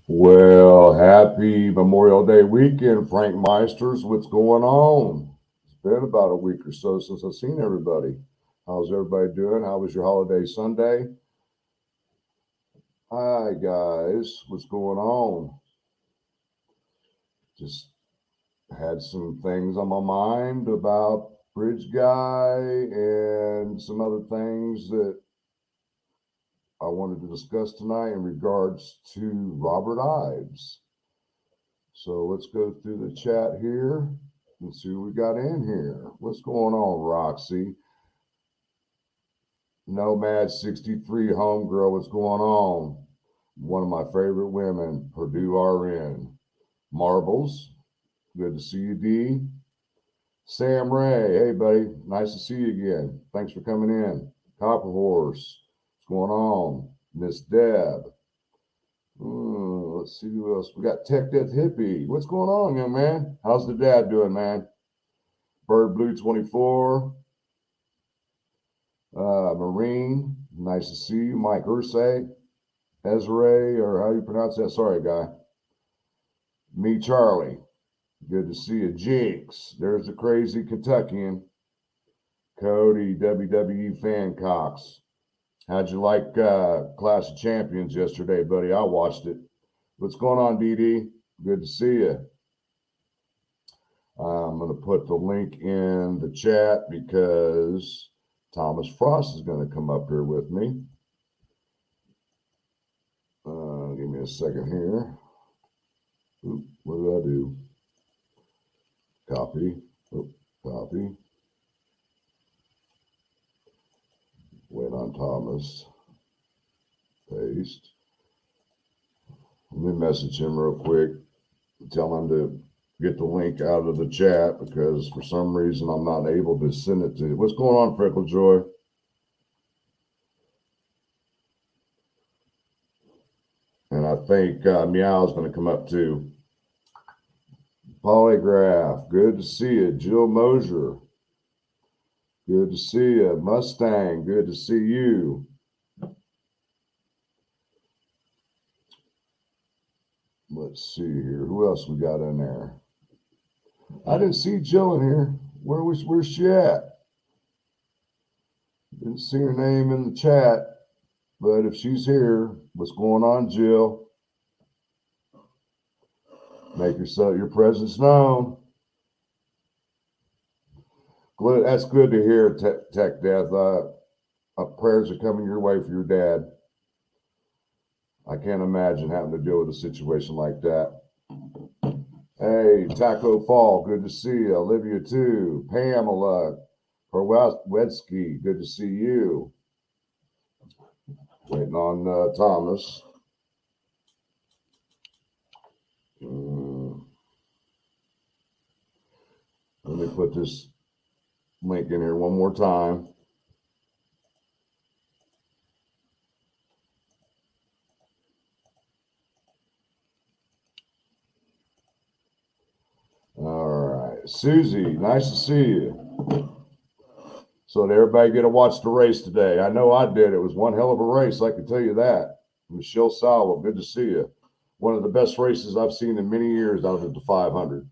Well, happy Memorial Day weekend, Frankmeisters. What's going on? It's been about a week or so since I've seen everybody. How's everybody doing? How was your holiday Sunday? Hi, guys. What's going on? Just had some things on my mind about Bridge Guy and some other things that I wanted to discuss tonight in regards to Robert Ives. So let's go through the chat here and see what we got in here. What's going on, Roxy? Nomad 63 homegirl, what's going on? One of my favorite women, Purdue RN. Marbles, good to see you, D. Sam Ray, hey buddy, nice to see you again. Thanks for coming in. Copper Horse, what's going on? Miss Deb. Let's see who else. We got Tech Death Hippie. What's going on, young man? How's the dad doing, man? Bird Blue 24. Marine, nice to see you. Mike Ursay. Ezra, or how you pronounce that? Sorry, guy. Me, Charlie. Good to see you. Jinx. There's the crazy Kentuckian. Cody, WWE Fancocks. How'd you like Clash of Champions yesterday, buddy? I watched it. What's going on, DD? Good to see you. I'm going to put the link in the chat because Thomas Frost is going to come up here with me. Give me a second here. Oop, what did I do? Copy. Oop, copy. Wait on Thomas. Paste. Let me message him real quick. Tell him to get the link out of the chat because for some reason I'm not able to send it to you. What's going on, Freckle Joy? And I think Meow's going to come up too. Polygraph, good to see you. Jill Mosier, good to see you. Mustang, good to see you. Let's see here. Who else we got in there? I didn't see Jill in here. Where's she at? Didn't see her name in the chat. But if she's here, what's going on, Jill? Make your presence known. That's good to hear, Tech Death. Prayers are coming your way for your dad. I can't imagine having to deal with a situation like that. Hey, Taco Fall, good to see you. Olivia, too. Pamela Perwetsky, good to see you. Waiting on Thomas. Let me put this link in here one more time. All right. Susie, nice to see you. So did everybody get to watch the race today? I know I did. It was one hell of a race, I can tell you that. Michelle Sawa, good to see you. One of the best races I've seen in many years out of the 500.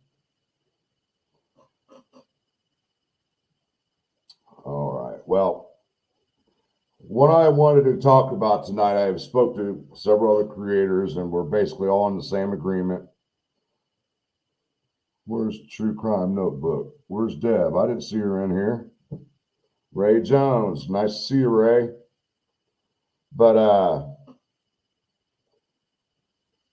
All right. Well, what I wanted to talk about tonight, I have spoke to several other creators, and we're basically all in the same agreement. Where's True Crime Notebook? Where's Deb? I didn't see her in here. Ray Jones, nice to see you, Ray. But I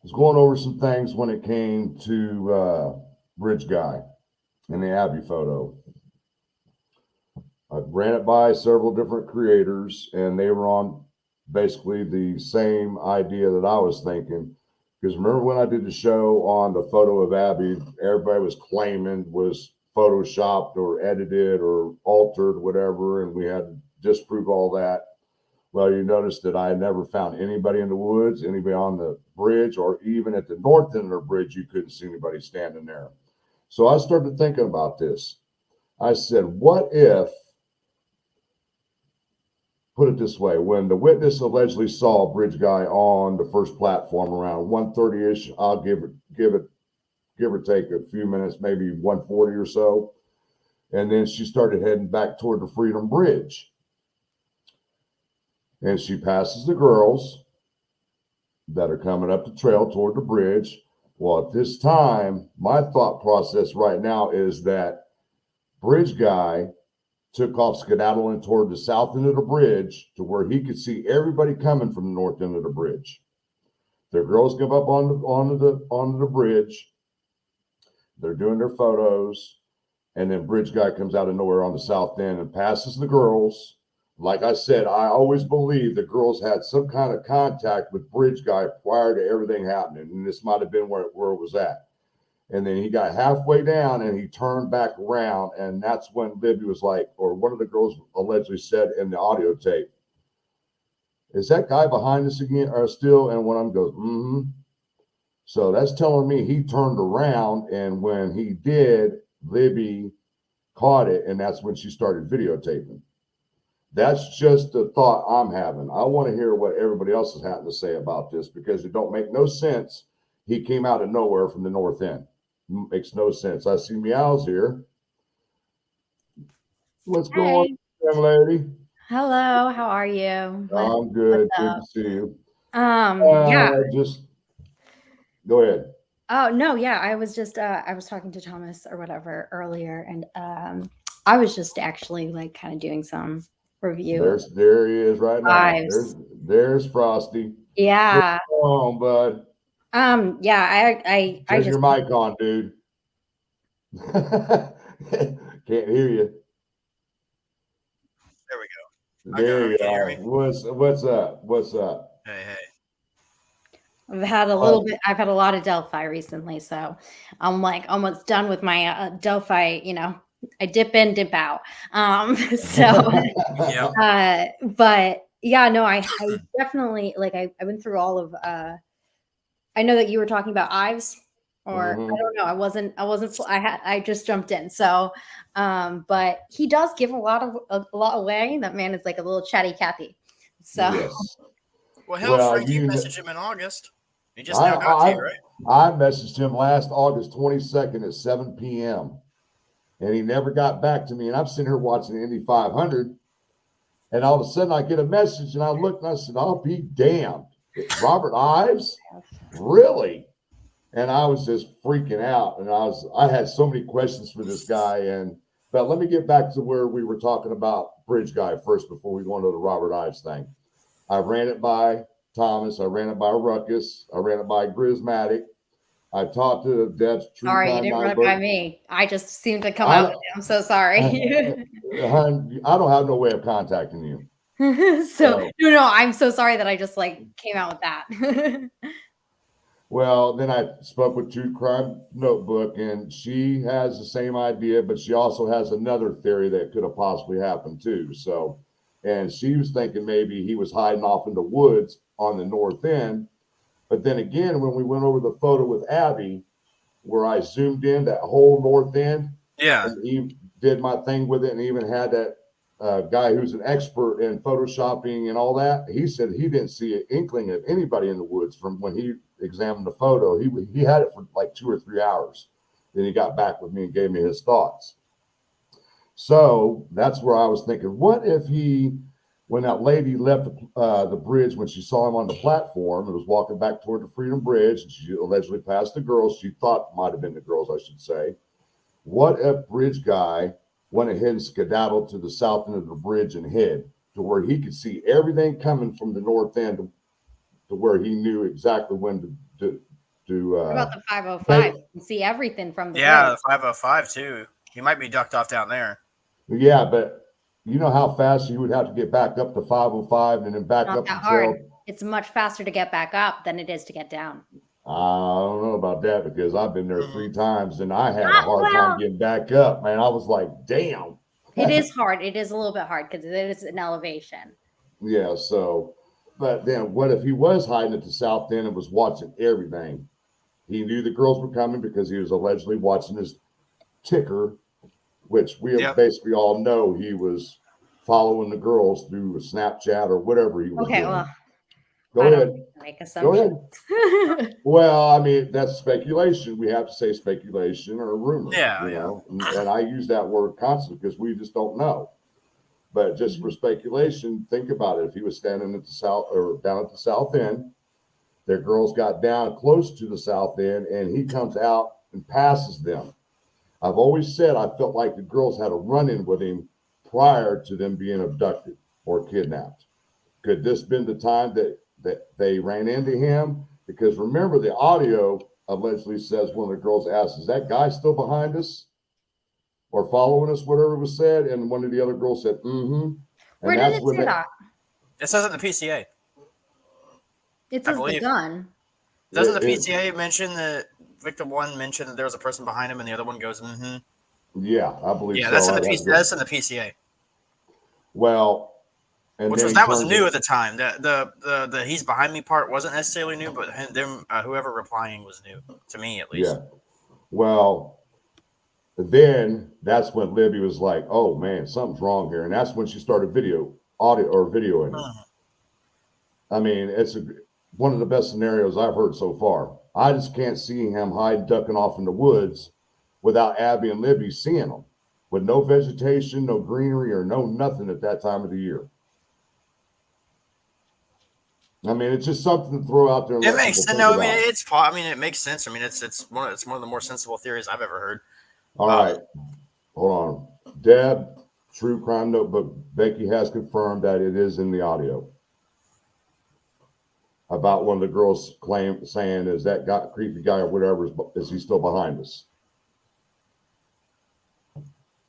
was going over some things when it came to Bridge Guy and the Abbey photo. I ran it by several different creators, and they were on basically the same idea that I was thinking. Because remember when I did the show on the photo of Abby, everybody was claiming was photoshopped or edited or altered, whatever, and we had to disprove all that. Well, you notice that I never found anybody in the woods, anybody on the bridge, or even at the north end of the bridge, you couldn't see anybody standing there. So I started thinking about this. I said, what if put it this way. When the witness allegedly saw Bridge Guy on the first platform around 1:30-ish, I'll give or take a few minutes, maybe 1:40 or so. And then she started heading back toward the Freedom Bridge. And she passes the girls that are coming up the trail toward the bridge. Well, at this time, my thought process right now is that Bridge Guy took off skedaddling toward the south end of the bridge to where he could see everybody coming from the north end of the bridge. The girls come up onto the bridge. They're doing their photos, and then Bridge Guy comes out of nowhere on the south end and passes the girls. Like I said, I always believe the girls had some kind of contact with Bridge Guy prior to everything happening, and this might have been where it was at. And then he got halfway down and he turned back around, and that's when Libby was like, or one of the girls allegedly said in the audio tape, "Is that guy behind us again or still?" And one of them goes, "Mm-hmm." So that's telling me he turned around, and when he did, Libby caught it, and that's when she started videotaping. That's just the thought I'm having. I want to hear what everybody else is having to say about this, because it don't make no sense. He came out of nowhere from the north end. Makes no sense. I see Meows here. What's going on, young lady? Hello, how are you? I'm good. Good to see you. Yeah. Just go ahead. Oh no, yeah. I was talking to Thomas or whatever earlier, and I was just actually like kind of doing some review. There he is right now. Ives. There's Frosty. Yeah. Come on, bud. Yeah. I Turn just your mic on, dude. Can't hear you. There we go. There you Can you hear are. me? What's up? What's up? Hey. I've had a little bit. I've had a lot of Delphi recently, so I'm like almost done with my Delphi. I dip in, dip out. So. Yep. But yeah, no, I definitely like I went through all of I know that you were talking about Ives, or I don't know. I just jumped in. So but he does give a lot away. That man is like a little chatty Cathy. So Yes. Well, hell, Frank, you messaged him in August. He just now got to you, right? I messaged him last August 22nd at 7 p.m. and he never got back to me. And I'm sitting here watching the Indy 500. And all of a sudden I get a message and I looked and I said, "I'll be damned. Robert Ives? Really?" And I was just freaking out. And I had so many questions for this guy. But let me get back to where we were talking about Bridge Guy first before we go into the Robert Ives thing. I ran it by Thomas. I ran it by Ruckus. I ran it by Grismatic. I talked to Deb's True sorry, Crime you didn't run it by me. I just seemed to come out. I'm so sorry. I don't have no way of contacting you. So no, I'm so sorry that I just like came out with that. Well, then I spoke with True Crime Notebook, and she has the same idea, but she also has another theory that could have possibly happened too. So, and she was thinking maybe he was hiding off in the woods on the north end. But then again, when we went over the photo with Abby, where I zoomed in that whole north end, and he did my thing with it, and even had that guy who's an expert in photoshopping and all that. He said he didn't see an inkling of anybody in the woods from when he examined the photo. He had it for like 2 or 3 hours. Then he got back with me and gave me his thoughts. So that's where I was thinking, what if when that lady left the bridge, when she saw him on the platform and was walking back toward the Freedom Bridge, and she allegedly passed the girls, she thought might have been the girls, I should say. What if Bridge Guy went ahead and skedaddled to the south end of the bridge and hid to where he could see everything coming from the north end to where he knew exactly when to what about the 505? You can see everything from the bridge. The 505 too. He might be ducked off down there. Yeah, but you know how fast you would have to get back up to 505 and then back Not up that hard. It's much faster to get back up than it is to get down. I don't know about that, because I've been there 3 times and I had a hard time getting back up, man. I was like, damn. It is hard. It is a little bit hard because it is an elevation. Yeah, so, but then what if he was hiding at the south end and was watching everything? He knew the girls were coming because he was allegedly watching his ticker, which we basically all know he was following the girls through Snapchat or whatever he was Okay, doing. well, Go I ahead. don't make Go assumptions. ahead. Well, I mean, that's speculation. We have to say speculation or rumor, Yeah, you yeah. know, and I use that word constantly because we just don't know. But just for speculation, think about it. If he was standing at the south or down at the south end, their girls got down close to the south end, and he comes out and passes them. I've always said I felt like the girls had a run-in with him prior to them being abducted or kidnapped. Could this been the time that they ran into him? Because remember, the audio allegedly says one of the girls asked, "Is that guy still behind us or following us?" Whatever was said, and one of the other girls said, "Mm-hmm." Where And did that's it when say that? It says in the PCA. It says the believe. gun. Doesn't the PCA mention that victim one mentioned that there was a person behind him, and the other one goes, "Mm-hmm." Yeah, I believe Yeah, so. that's in the PCA. That's in the PCA. Well, and Which then was new at the time. The he's behind me part wasn't necessarily new, but whoever replying was new to me at least. Yeah. Well, then that's when Libby was like, "Oh man, something's wrong here," and that's when she started videoing him. I mean, it's one of the best scenarios I've heard so far. I just can't see him ducking off in the woods without Abby and Libby seeing him, with no vegetation, no greenery, or no nothing at that time of the year. I mean, it's just something to throw out there. And it makes sense. No, I mean, it makes sense. I mean, it's one of the more sensible theories I've ever heard. All right, hold on, Deb. True Crime Notebook. Becky has confirmed that it is in the audio about one of the girls saying, "Is that guy, creepy guy or whatever, is he still behind us?"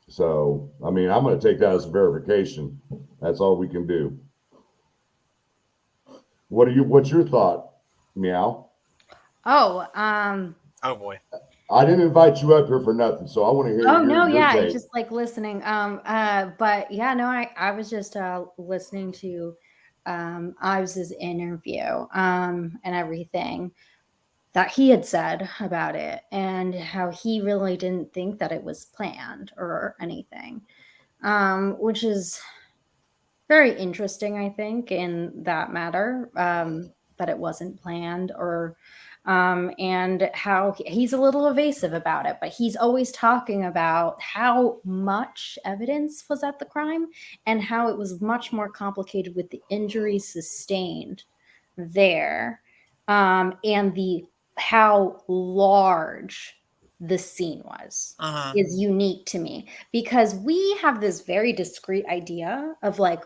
So, I mean, I'm going to take that as a verification. That's all we can do. What's your thought, Meow? Oh, oh boy. I didn't invite you up here for nothing, so I want to hear. Oh no, yeah, take. just like listening. But yeah, no, I was just listening to Ives's interview and everything that he had said about it, and how he really didn't think that it was planned or anything, which is very interesting, I think, in that matter, that it wasn't planned, or and how he's a little evasive about it, but he's always talking about how much evidence was at the crime and how it was much more complicated with the injuries sustained there, and how large the scene was. Is unique to me, because we have this very discrete idea of like,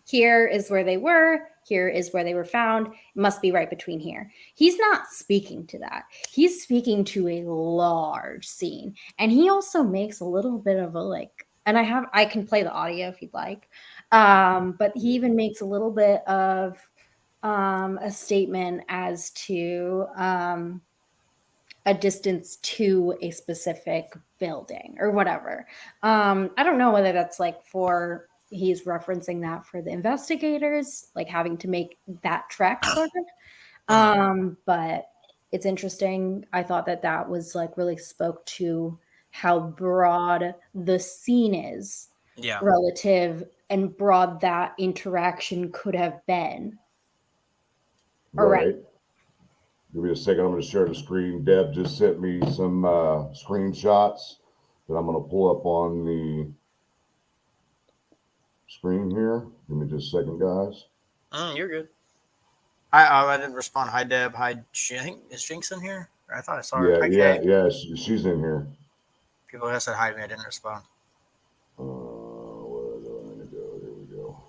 here is where they were, here is where they were found, it must be right between here. He's not speaking to that. He's speaking to a large scene. And he also makes a little bit of a like, and I can play the audio if you'd like, but he even makes a little bit of a statement as to a distance to a specific building or whatever. I don't know whether that's like he's referencing that for the investigators, like having to make that trek sort of. But it's interesting. I thought that was like really spoke to how broad the scene is, relative, and broad that interaction could have been. Right. Give me a second. I'm going to share the screen. Deb just sent me some screenshots that I'm going to pull up on the screen here. Give me just a second, guys. You're good. I didn't respond. Hi, Deb. Hi, I think, is Jinx in here? I thought I saw her. Yeah, she's in here. People have said hi to me. I didn't respond. Where do I need to go? Here we go.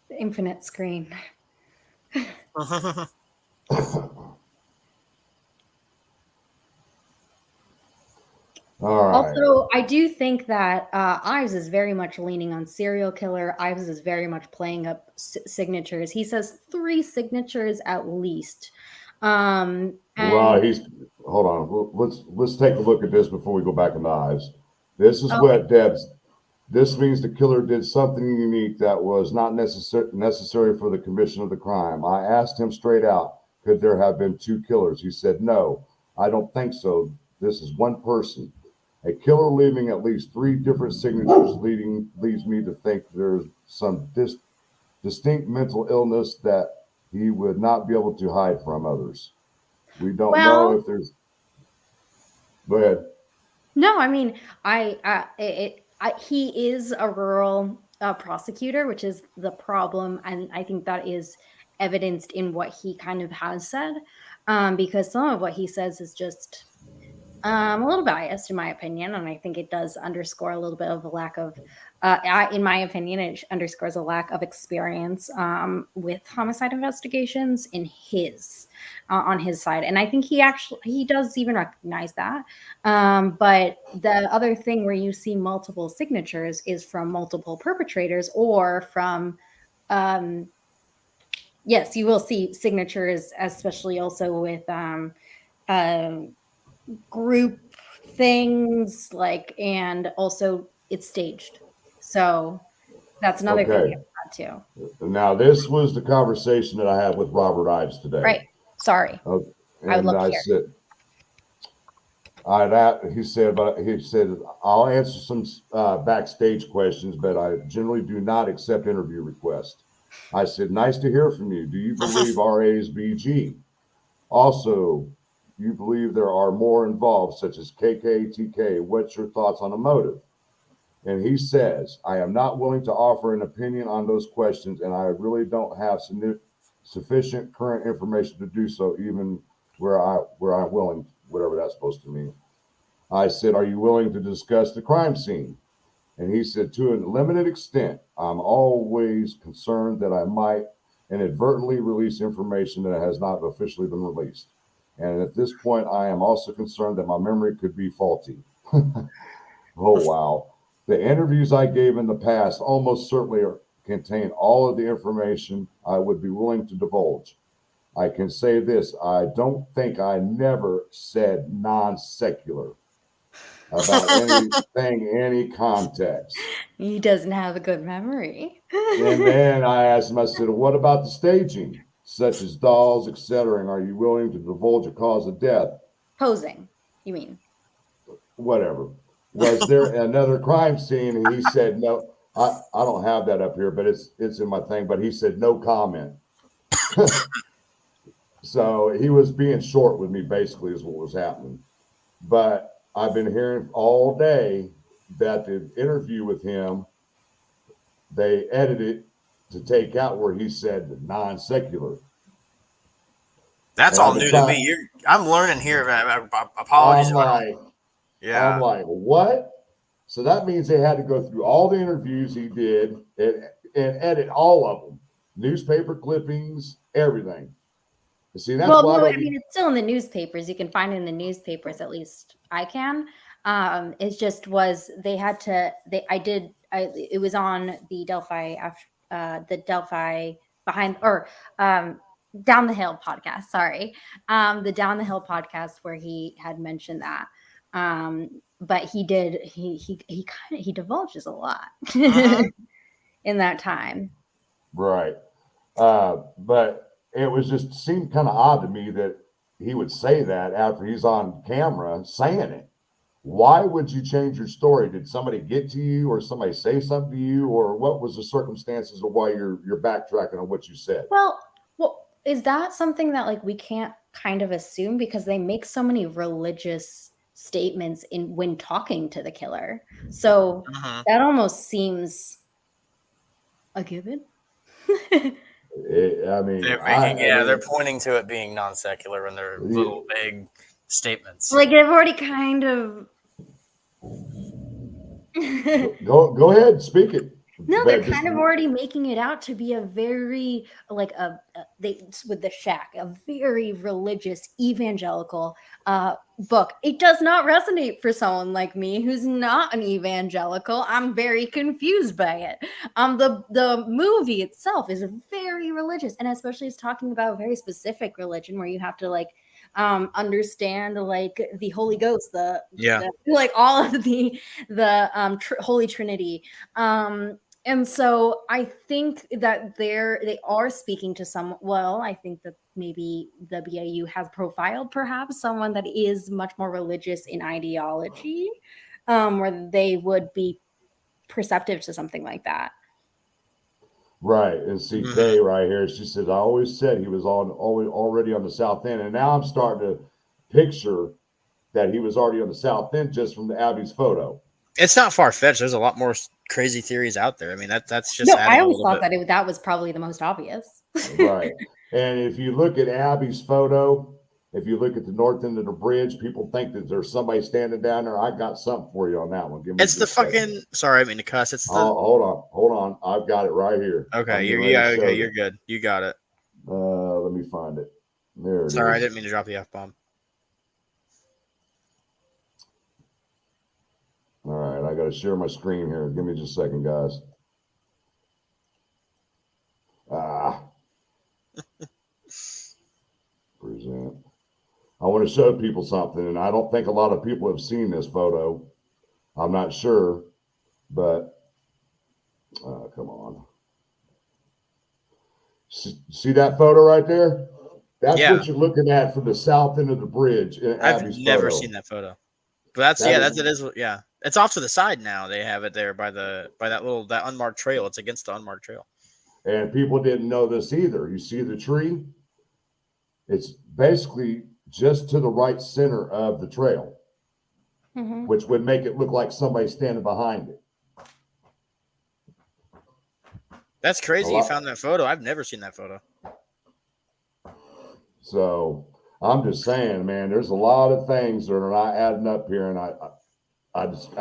The infinite screen. All right. Also, I do think that Ives is very much leaning on serial killer. Ives is very much playing up signatures. He says 3 signatures at least. Well, hold on. Let's take a look at this before we go back into Ives. This is what Deb's. This means the killer did something unique that was not necessary for the commission of the crime. I asked him straight out, could there have been 2 killers? He said, no, I don't think so. This is one person. A killer leaving at least 3 different signatures leads me to think there's some distinct mental illness that he would not be able to hide from others. We don't know Well, if there's. Go ahead. no, I mean, he is a rural prosecutor, which is the problem, and I think that is evidenced in what he kind of has said, because some of what he says is just a little biased, in my opinion, and I think it does underscore a little bit of a lack of, in my opinion, it underscores a lack of experience with homicide investigations on his side, and I think he does even recognize that. But the other thing where you see multiple signatures is from multiple perpetrators or from yes, you will see signatures, especially also with group things, like, and also it's staged. So that's another thing Okay. too. Now, this was the conversation that I had with Robert Ives today. Right. Sorry. Okay. I would And love to I hear. said, he said, I'll answer some backstage questions, but I generally do not accept interview requests. I said, nice to hear from you. Do you believe RA is BG? Also, you believe there are more involved, such as KK, TK. What's your thoughts on a motive? And he says, I am not willing to offer an opinion on those questions, and I really don't have sufficient current information to do so, even where I'm willing, whatever that's supposed to mean. I said, are you willing to discuss the crime scene? And he said, to a limited extent. I'm always concerned that I might inadvertently release information that has not officially been released. And at this point, I am also concerned that my memory could be faulty. Oh, wow. The interviews I gave in the past almost certainly contain all of the information I would be willing to divulge. I can say this, I don't think I never said non-secular about anything, any context. He doesn't have a good memory. And then I asked him, I said, what about the staging, such as dolls, etc.? And are you willing to divulge a cause of death? Posing, you mean? Whatever. Was there another crime scene? And he said, no, I don't have that up here, but it's in my thing. But he said, no comment. So he was being short with me, basically, is what was happening. But I've been hearing all day that the interview with him, they edited to take out where he said non-secular. That's And all new to me. I'm learning here. Apologies. I'm like, what? So that means they had to go through all the interviews he did and edit all of them, newspaper clippings, everything. See, that's well, why no, I mean, it's still in the newspapers. You can find it in the newspapers, at least I can. It just was, they had to, it was on the Delphi behind, or Down the Hill podcast, sorry. The Down the Hill podcast where he had mentioned that. But he divulges a lot in that time. Right. But it was just seemed kind of odd to me that he would say that after he's on camera saying it. Why would you change your story? Did somebody get to you, or somebody say something to you, or what was the circumstances of why you're backtracking on what you said? Well, is that something that, like, we can't kind of assume, because they make so many religious statements when talking to the killer? So that almost seems a given. They're pointing to it being non-secular in their little vague statements. Like, they've already kind of go ahead, speak it. No, they're kind of already making it out to be a very, like, with the Shack, a very religious evangelical book. It does not resonate for someone like me who's not an evangelical. I'm very confused by it. The movie itself is very religious, and especially it's talking about a very specific religion where you have to, like, understand, like, the Holy Ghost, like all of the Holy Trinity. And so I think that they are speaking to some. Well, I think that maybe the BAU has profiled perhaps someone that is much more religious in ideology. where they would be perceptive to something like that. Right. And CK right here, she says, I always said he was already on the south end. And now I'm starting to picture that he was already on the south end just from the Abby's photo. It's not far fetched. There's a lot more crazy theories out there. I mean, that's just No, adding I always a little thought bit. that was probably the most obvious. Right. And if you look at Abby's photo, if you look at the north end of the bridge, people think that there's somebody standing down there. I got something for you on that one. Give me It's the just a second. fucking. Sorry, I mean to cuss. It's the. Oh, hold on. I've got it right here. Okay, you're good. You got it. Let me find it. There it is. Sorry, I didn't mean to drop the F-bomb. All right, I got to share my screen here. Give me just a second, guys. Present. I want to show people something, and I don't think a lot of people have seen this photo. I'm not sure, but come on. See that photo right there? That's what you're looking at from the south end of the bridge. I've never seen that photo. But yeah. It's off to the side now. They have it there by that unmarked trail. It's against the unmarked trail. And people didn't know this either. You see the tree? It's basically just to the right center of the trail, which would make it look like somebody standing behind it. That's crazy. You found that photo. I've never seen that photo. So I'm just saying, man, there's a lot of things that are not adding up here, and I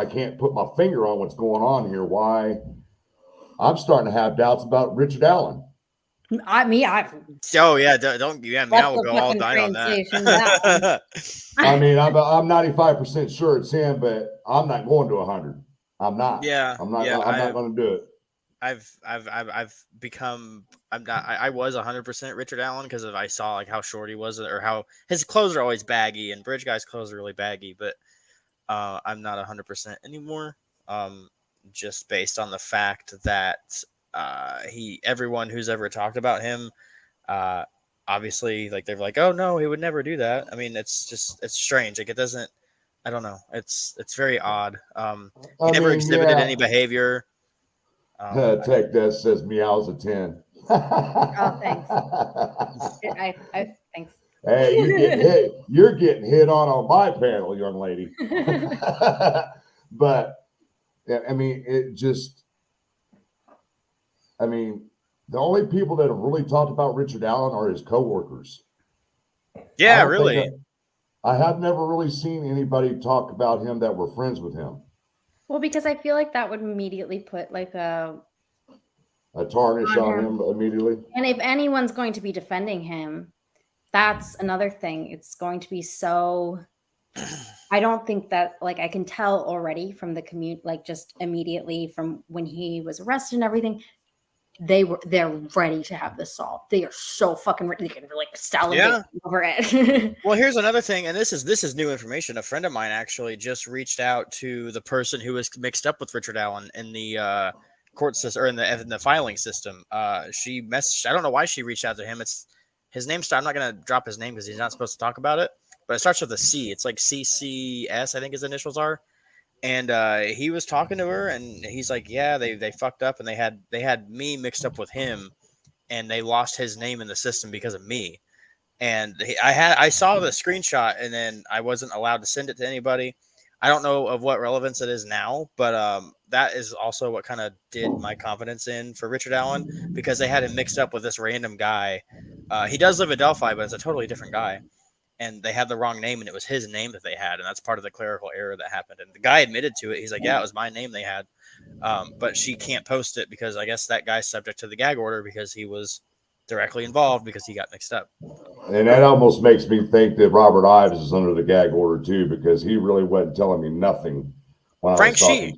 can't put my finger on what's going on here. Why? I'm starting to have doubts about Richard Allen. I mean, I will go all night on that. I mean, I'm 95% sure it's him, but I'm not going to 100. I'm not. Yeah, I'm not going to do it. I was 100% Richard Allen because I saw like how short he was or how his clothes are always baggy, and Bridge Guy's clothes are really baggy, but I'm not 100% anymore. Just based on the fact that everyone who's ever talked about him, obviously, like they're like, oh no, he would never do that. I mean, it's strange. Like it doesn't. I don't know. It's very odd. He never exhibited any behavior. Tech Death says meows a 10. Oh, thanks. Thanks. Hey, you're getting hit on my panel, young lady. But I mean, the only people that have really talked about Richard Allen are his coworkers. Yeah, really. I have never really seen anybody talk about him that were friends with him. Well, because I feel like that would immediately put like a tarnish on him immediately. And if anyone's going to be defending him, that's another thing. It's going to be so. I don't think that I can tell already from the commute, just immediately from when he was arrested and everything. They're ready to have this solved. They are so fucking ready. They can salivate over it. Well, here's another thing, and this is new information. A friend of mine actually just reached out to the person who was mixed up with Richard Allen in the court system or in the filing system. She messaged. I don't know why she reached out to him. It's his name. I'm not gonna drop his name because he's not supposed to talk about it. But it starts with a C. It's like CCS, I think his initials are. And he was talking to her, and he's like, "Yeah, they fucked up, and they had me mixed up with him, and they lost his name in the system because of me." And I saw the screenshot, and then I wasn't allowed to send it to anybody. I don't know of what relevance it is now, but that is also what kind of did my confidence in for Richard Allen, because they had him mixed up with this random guy. He does live in Delphi, but it's a totally different guy. And they had the wrong name, and it was his name that they had, and that's part of the clerical error that happened. And the guy admitted to it. He's like, "Yeah, it was my name they had," but she can't post it because I guess that guy's subject to the gag order because he was directly involved because he got mixed up. And that almost makes me think that Robert Ives is under the gag order too, because he really wasn't telling me nothing. Frank, she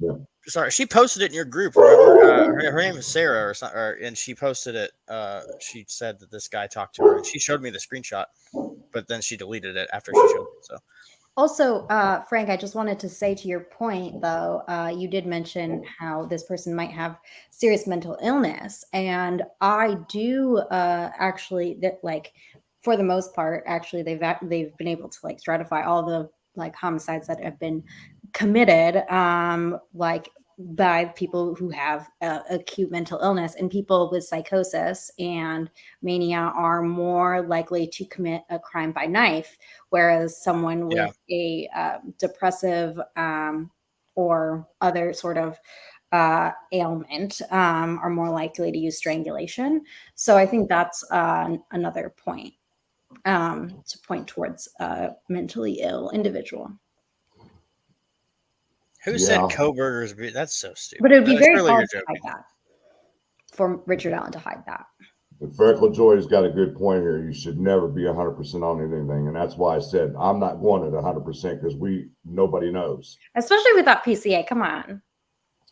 posted it in your group. Remember? Her name is Sarah or something, and she posted it. She said that this guy talked to her, and she showed me the screenshot, but then she deleted it after she showed it. So, also, Frank, I just wanted to say to your point, though, you did mention how this person might have serious mental illness, and I do actually that for the most part, actually they've been able to stratify all the homicides that have been committed, like by people who have acute mental illness, and people with psychosis and mania are more likely to commit a crime by knife, whereas someone Yeah. with a depressive or other sort of ailment are more likely to use strangulation. So I think that's another point to point towards a mentally ill individual. Who Yeah. said Kohberger's? That's so stupid. But it would be very Surely hard you're to hide joking. that, for Richard Allen to hide that. But Freckle Joy's got a good point here. You should never be 100% on anything, and that's why I said I'm not going at 100% because nobody knows. Especially with that PCA. Come on.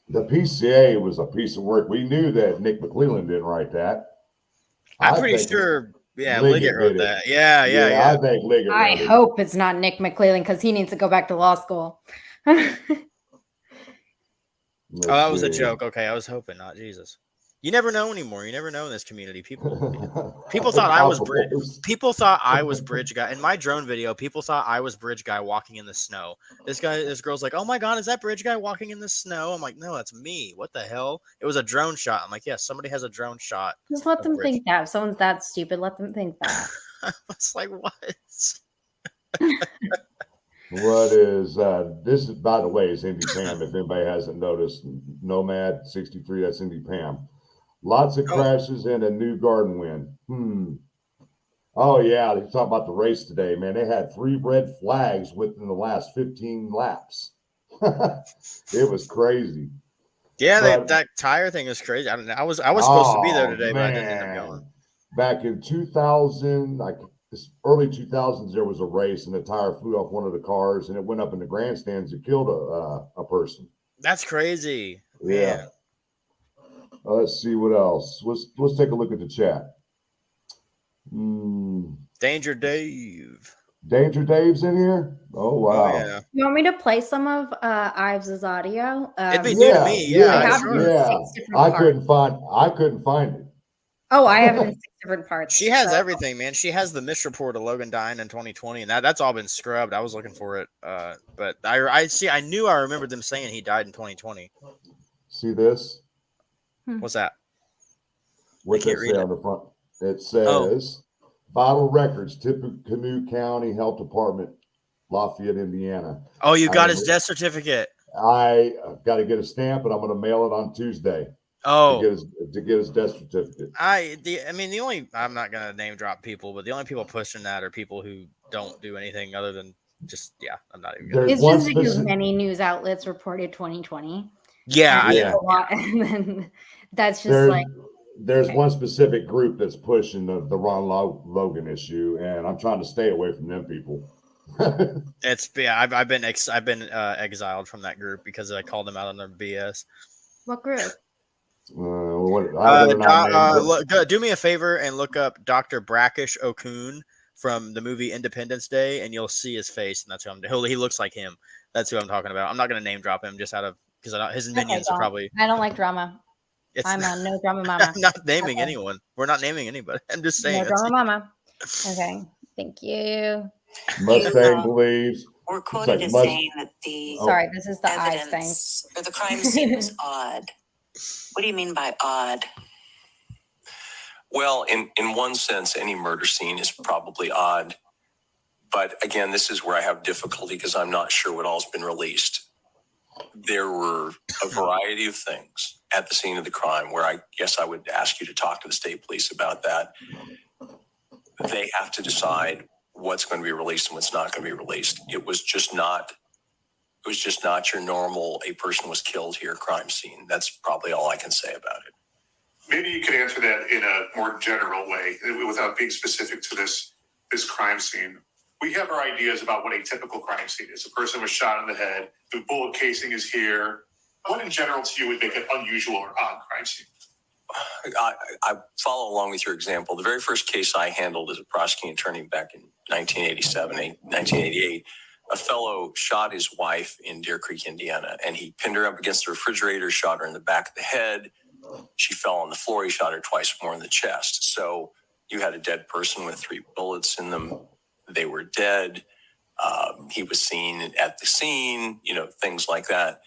The PCA was a piece of work. We knew that Nick McClellan didn't write that. I'm I pretty think sure. Yeah, Liggett Liggett wrote did it. that. Yeah. I think Liggett I wrote it. hope it's not Nick McClellan, because he needs to go back to law school. Let's Oh, that was a see. joke. Okay, I was hoping not. Jesus, you never know anymore. You never know in this community. People thought I was bridge. People thought I was bridge guy. In my drone video, people thought I was bridge guy walking in the snow. This girl's like, "Oh my god, is that bridge guy walking in the snow?" I'm like, "No, that's me. What the hell?" It was a drone shot. I'm like, "Yes, somebody has a drone shot." Just let them bridge. think that. If someone's that stupid, let them think that. I was like, "What?" What is this? Is, by the way, is Indy Pam. If anybody hasn't noticed, Nomad 63. That's Indy Pam. Lots of crashes and a new garden win. Oh yeah, they talk about the race today, man. They had 3 red flags within the last 15 laps. It was crazy. Yeah, But- that tire thing is crazy. I don't know. I was supposed to be there today, but I didn't end up going. Back in 2000, like this early 2000s, there was a race and a tire flew off one of the cars and it went up in the grandstands and killed a person. That's crazy. Yeah. Man. Let's see what else. Let's take a look at the chat. Danger Dave. Danger Dave's in here. Oh wow. Oh, yeah. You want me to play some of Ives' audio? It'd be new to me. Yeah, sure. I couldn't find it. Oh, I have it in 6 different parts. She has everything, man. She has the Mish report of Logan dying in 2020, and that's all been scrubbed. I was looking for it, but I knew I remembered them saying he died in 2020. See this? What's that? What does it say on the front? It says Vital Records, Tippecanoe County Health Department, Lafayette, Indiana. Oh, you got his death certificate. I got to get a stamp, and I'm going to mail it on Tuesday. Oh, to get his death certificate. I'm not gonna name drop people, but the only people pushing that are people who don't do anything other than just I'm not even. It's just because many news outlets reported 2020. Yeah. And then that's just there's one specific group that's pushing the Ron Logan issue, and I'm trying to stay away from them people. I've been exiled from that group because I called them out on their BS. What group? Do me a favor and look up Dr. Brackish Okun from the movie Independence Day, and you'll see his face, and that's who he looks like him. That's who I'm talking about. I'm not going to name drop him just out of because his minions are probably. I don't like drama. I'm a no drama mama. I'm not naming anyone. We're not naming anybody. I'm just saying. No drama mama. Okay, thank you. Mustang believes. We're quoted as saying that the sorry, this is the Ives thing. Or the crime scene was odd. What do you mean by odd? Well, in one sense, any murder scene is probably odd. But again, this is where I have difficulty because I'm not sure what all's been released. There were a variety of things at the scene of the crime where I guess I would ask you to talk to the state police about that. They have to decide what's going to be released and what's not going to be released. It was just not your normal, a person was killed here crime scene. That's probably all I can say about it. Maybe you could answer that in a more general way without being specific to this crime scene. We have our ideas about what a typical crime scene is. A person was shot in the head. The bullet casing is here. What in general to you would make an unusual or odd crime scene? I follow along with your example. The very first case I handled as a prosecuting attorney back in 1988, a fellow shot his wife in Deer Creek, Indiana, and he pinned her up against the refrigerator, shot her in the back of the head. She fell on the floor. He shot her twice more in the chest. So you had a dead person with 3 bullets in them. They were dead. He was seen at the scene, things like that.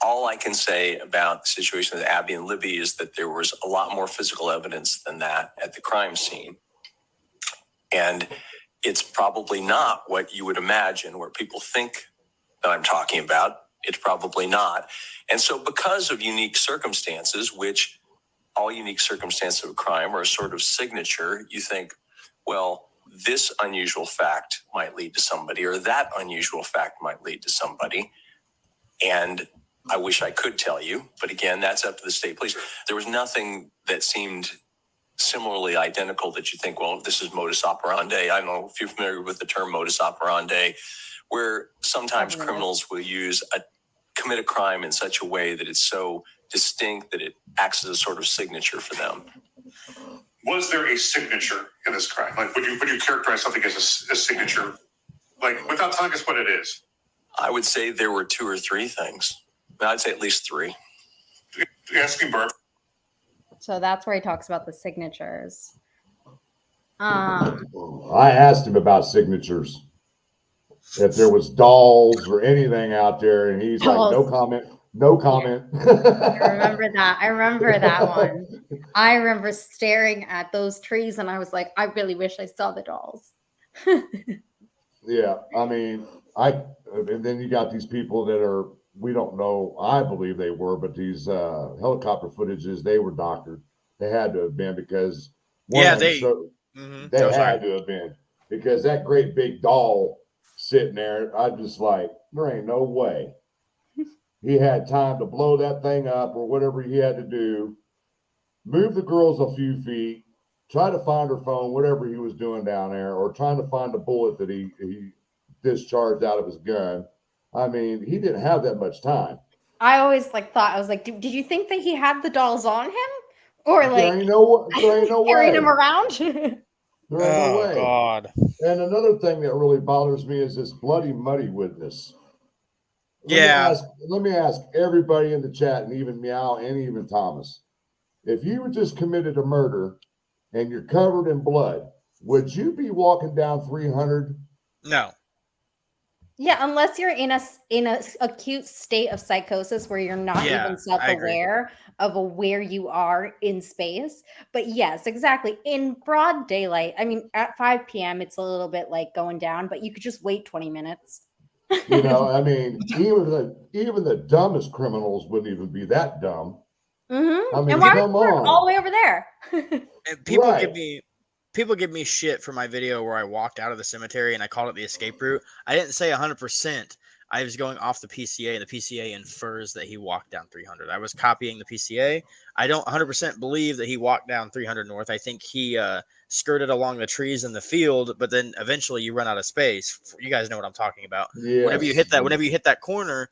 All I can say about the situation with Abby and Libby is that there was a lot more physical evidence than that at the crime scene. And it's probably not what you would imagine, where people think that I'm talking about. It's probably not. And so because of unique circumstances, which all unique circumstances of a crime are a sort of signature, you think, well, this unusual fact might lead to somebody, or that unusual fact might lead to somebody. And I wish I could tell you, but again, that's up to the state police. There was nothing that seemed similarly identical that you think, well, this is modus operandi. I don't know if you're familiar with the term modus operandi, where sometimes criminals will commit a crime in such a way that it's so distinct that it acts as a sort of signature for them. Was there a signature in this crime? Like, would you characterize something as a signature, like without telling us what it is? I would say there were 2 or 3 things. I'd say at least 3. Asking Bert. So that's where he talks about the signatures. I asked him about signatures, if there was dolls or anything out there, and he's like, no comment. I remember that one. I remember staring at those trees, and I was like, I really wish I saw the dolls. Yeah, I mean, and then you got these people that are, we don't know, I believe they were, but these helicopter footages, they were doctored. They had to have been, because they had to have been, because that great big doll sitting there, I just like, there ain't no way. He had time to blow that thing up or whatever he had to do, move the girls a few feet, try to find her phone, whatever he was doing down there, or trying to find the bullet that he discharged out of his gun. I mean, he didn't have that much time. I always thought, I was like, did you think that he had the dolls on him? Or like, there ain't no carrying him around? There ain't no way. God. And another thing that really bothers me is this bloody muddy witness. Let me ask everybody in the chat, and even Meow and even Thomas, if you were just committed a murder and you're covered in blood, would you be walking down 300? No. Yeah, unless you're in a acute state of psychosis where you're not even self-aware of where you are in space. But yes, exactly. In broad daylight, I mean, at 5 p.m., it's a little bit like going down, but you could just wait 20 minutes. I mean, even the dumbest criminals wouldn't even be that dumb. Mm-hmm. I mean, and why come on. all the way over there? And people give me shit for my video where I walked out of the cemetery and I called it the escape route. I didn't say 100%. I was going off the PCA, and the PCA infers that he walked down 300. I was copying the PCA. I don't 100% believe that he walked down 300 north. I think he skirted along the trees in the field, but then eventually you run out of space. You guys know what I'm talking about. Yes. Whenever you hit that corner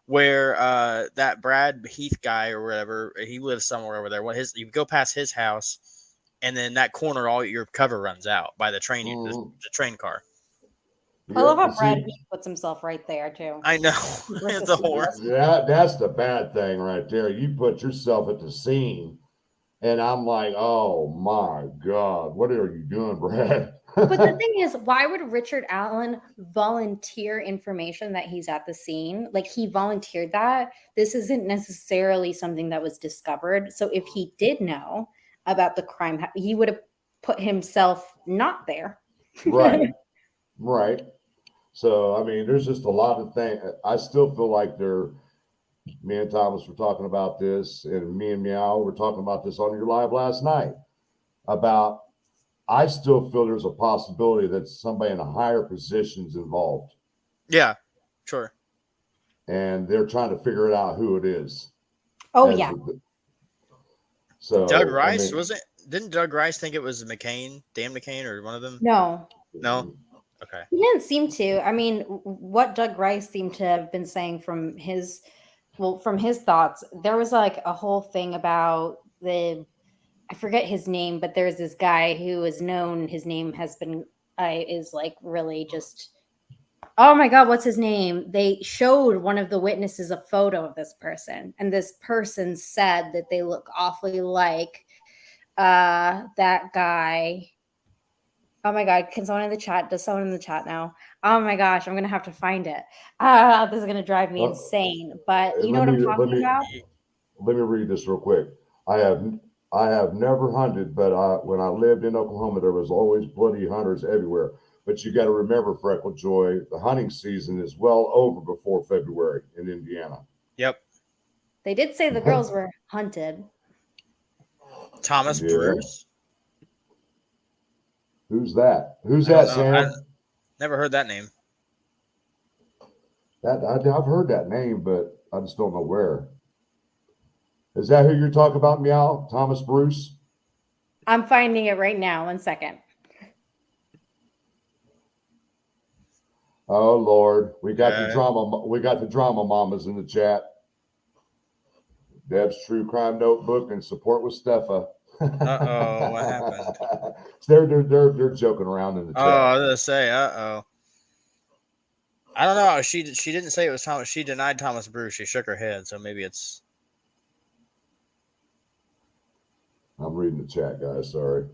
where that Brad Heath guy or whatever, he lives somewhere over there. You go past his house, and then that corner, all your cover runs out by the train, the train car. I love how Brad puts himself right there too. I know. It's a horse. Yeah, that's the bad thing right there. You put yourself at the scene, and I'm like, oh my God, what are you doing, Brad? But the thing is, why would Richard Allen volunteer information that he's at the scene? Like, he volunteered that. This isn't necessarily something that was discovered. So if he did know about the crime, he would have put himself not there. Right. Right. So, I mean, there's just a lot of things. I still feel like me and Thomas were talking about this, and me and Meow were talking about this on your live last night about, I still feel there's a possibility that somebody in a higher position's involved. Yeah, sure. And they're trying to figure it out who it is. Oh, yeah. So Doug Rice, was it? Didn't Doug Rice think it was McCain, Dan McCain, or one of them? No. Okay. He didn't seem to. I mean, what Doug Rice seemed to have been saying from his thoughts, there was like a whole thing about I forget his name, but there's this guy who is known. His name has been, is like really just, oh my God, what's his name? They showed one of the witnesses a photo of this person, and this person said that they look awfully like that guy. Oh my God. Can someone in the chat? Does someone in the chat now? Oh my gosh. I'm going to have to find it. This is going to drive me insane. But you know what I'm talking about? Let me read this real quick. I have never hunted, but when I lived in Oklahoma, there was always bloody hunters everywhere. But you got to remember, Freckle Joy, the hunting season is well over before February in Indiana. Yep. They did say the girls were hunted. Thomas Yeah. Bruce. Who's that? Who's I don't that, know. Sam? Never heard that name. I've heard that name, but I just don't know where. Is that who you're talking about, Meow? Thomas Bruce? I'm finding it right now. 1 second. Oh Lord, we got the drama. We got the drama mamas in the chat. Deb's True Crime Notebook and support with Steffa. Uh-oh, what happened? They're joking around in the chat. Oh, I was gonna say, uh-oh. I don't know. She didn't say it was Thomas. She denied Thomas Bruce. She shook her head, so maybe it's. I'm reading the chat, guys. Sorry,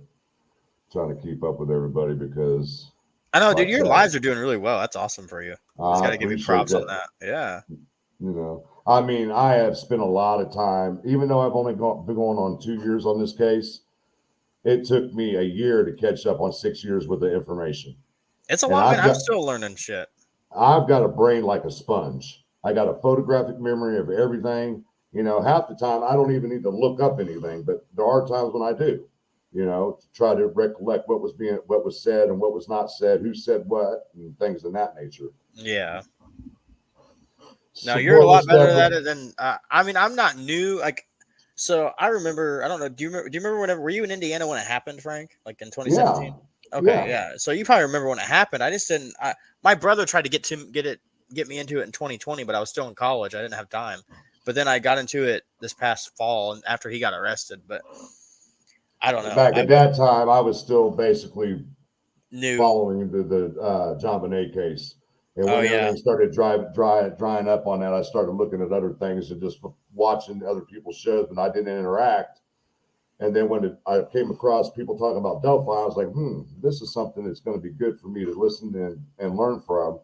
trying to keep up with everybody because I know, dude. Your chat. lives are doing really well. That's awesome for you. Just gotta give you props on that. Yeah. You know, I mean, I have spent a lot of time, even though I've only been going on 2 years on this case. It took me a year to catch up on 6 years worth of information. It's a lot, man. I'm still learning shit. I've got a brain like a sponge. I got a photographic memory of everything. You know, half the time I don't even need to look up anything, but there are times when I do, you know, to try to recollect what was said and what was not said, who said what, and things of that nature. Yeah. No, you're a lot better at it than I mean, I'm not new. Like, so I remember. I don't know. Do you remember whenever? Were you in Indiana when it happened, Frank? Like in 2017? Yeah. Okay, yeah. So you probably remember when it happened. I just didn't. My brother tried to get me into it in 2020, but I was still in college. I didn't have time. But then I got into it this past fall, and after he got arrested. But I don't know. Back at that time, I was still basically new following the John Bonet case. And when everything started drying up on that, I started looking at other things and just watching other people's shows, but I didn't interact. And then when I came across people talking about Delphi, I was like, this is something that's going to be good for me to listen and learn from.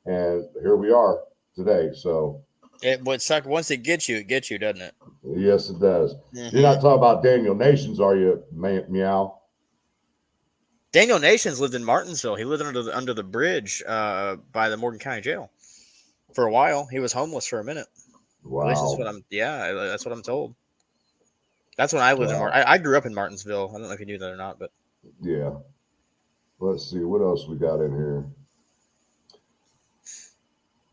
And here we are today. So it would suck once it gets you, doesn't it? Yes, it does. Mm-hmm. You're not talking about Daniel Nations, are you, Meow? Daniel Nations lived in Martinsville. He lived under the bridge by the Morgan County Jail for a while. He was homeless for a minute. Wow. At least that's what I'm told. That's when I lived in Martinsville. I grew up in Martinsville. I don't know if you knew that or not, but yeah. Let's see what else we got in here.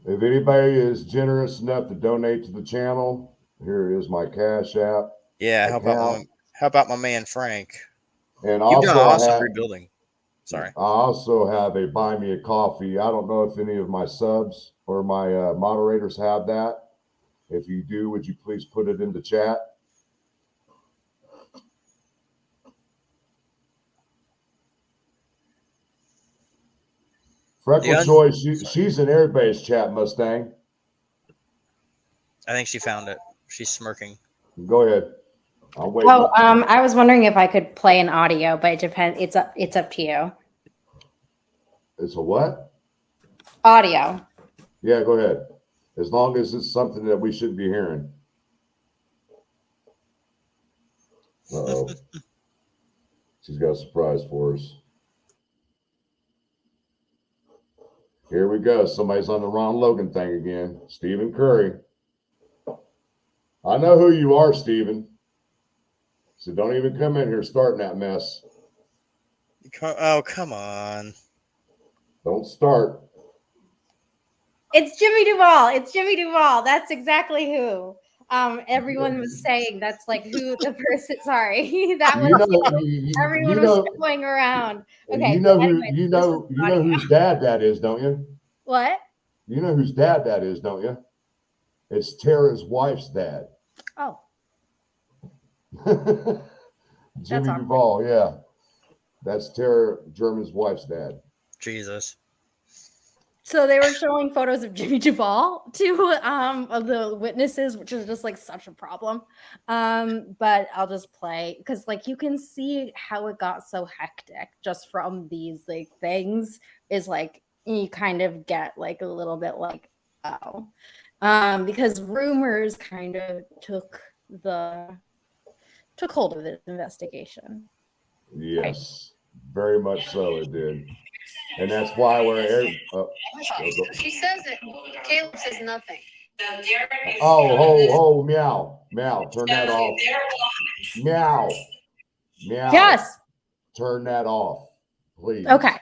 If anybody is generous enough to donate to the channel, here is my Cash App. Yeah, help out my man Frank. And you've done awesome rebuilding. Sorry. I also have a Buy Me a Coffee. I don't know if any of my subs or my moderators have that. If you do, would you please put it in the chat? Freckle Joy, she's in everybody's chat, Mustang. I think she found it. She's smirking. Go ahead. I'll wait. Oh, I was wondering if I could play an audio, but it depends. It's up to you. It's a what? Audio. Yeah, go ahead. As long as it's something that we should be hearing. Uh-oh. She's got a surprise for us. Here we go. Somebody's on the Ron Logan thing again. Stephen Curry. I know who you are, Stephen. So don't even come in here starting that mess. Oh, come on. Don't start. It's Jimmy Duvall. It's Jimmy Duvall. That's exactly who. Everyone was saying that's like who the person. Sorry, that was everyone was going around. Okay, you know whose dad that is, don't you? What? You know whose dad that is, don't you? It's Tara's wife's dad. Oh. Jimmy Duvall, yeah. That's Tara German's wife's dad. Jesus. So they were showing photos of Jimmy Duvall to of the witnesses, which is just like such a problem. But I'll just play because like you can see how it got so hectic just from these like things. Is like you kind of get like a little bit like oh, because rumors kind of took hold of this investigation. Yes, very much so it did. And that's why She says it. Caleb says nothing. oh, meow, meow, turn that off. Meow, meow. Yes. Turn that off, please. Okay.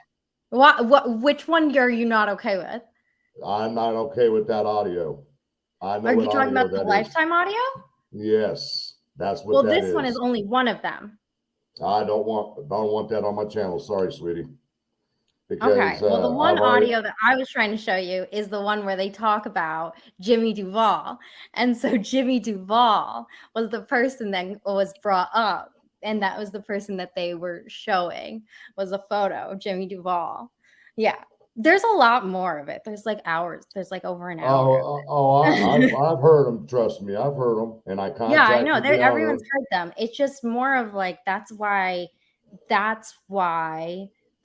Which one are you not okay with? I'm not okay with that audio. I know Are what you talking audio about the that is. Lifetime audio? Yes, that's what Well, that this one is only one of them. I don't want that on my channel. Sorry, sweetie. Okay. Well, the one I've already- audio that I was trying to show you is the one where they talk about Jimmy Duvall. And so Jimmy Duvall was the person that was brought up. And that was the person that they were showing was a photo of Jimmy Duvall. Yeah. There's a lot more of it. There's like hours. There's like over an hour. I've heard them. Trust me, I've heard them, and I contacted. Yeah, I know. the Everyone's owner. heard them. It's just more of like that's why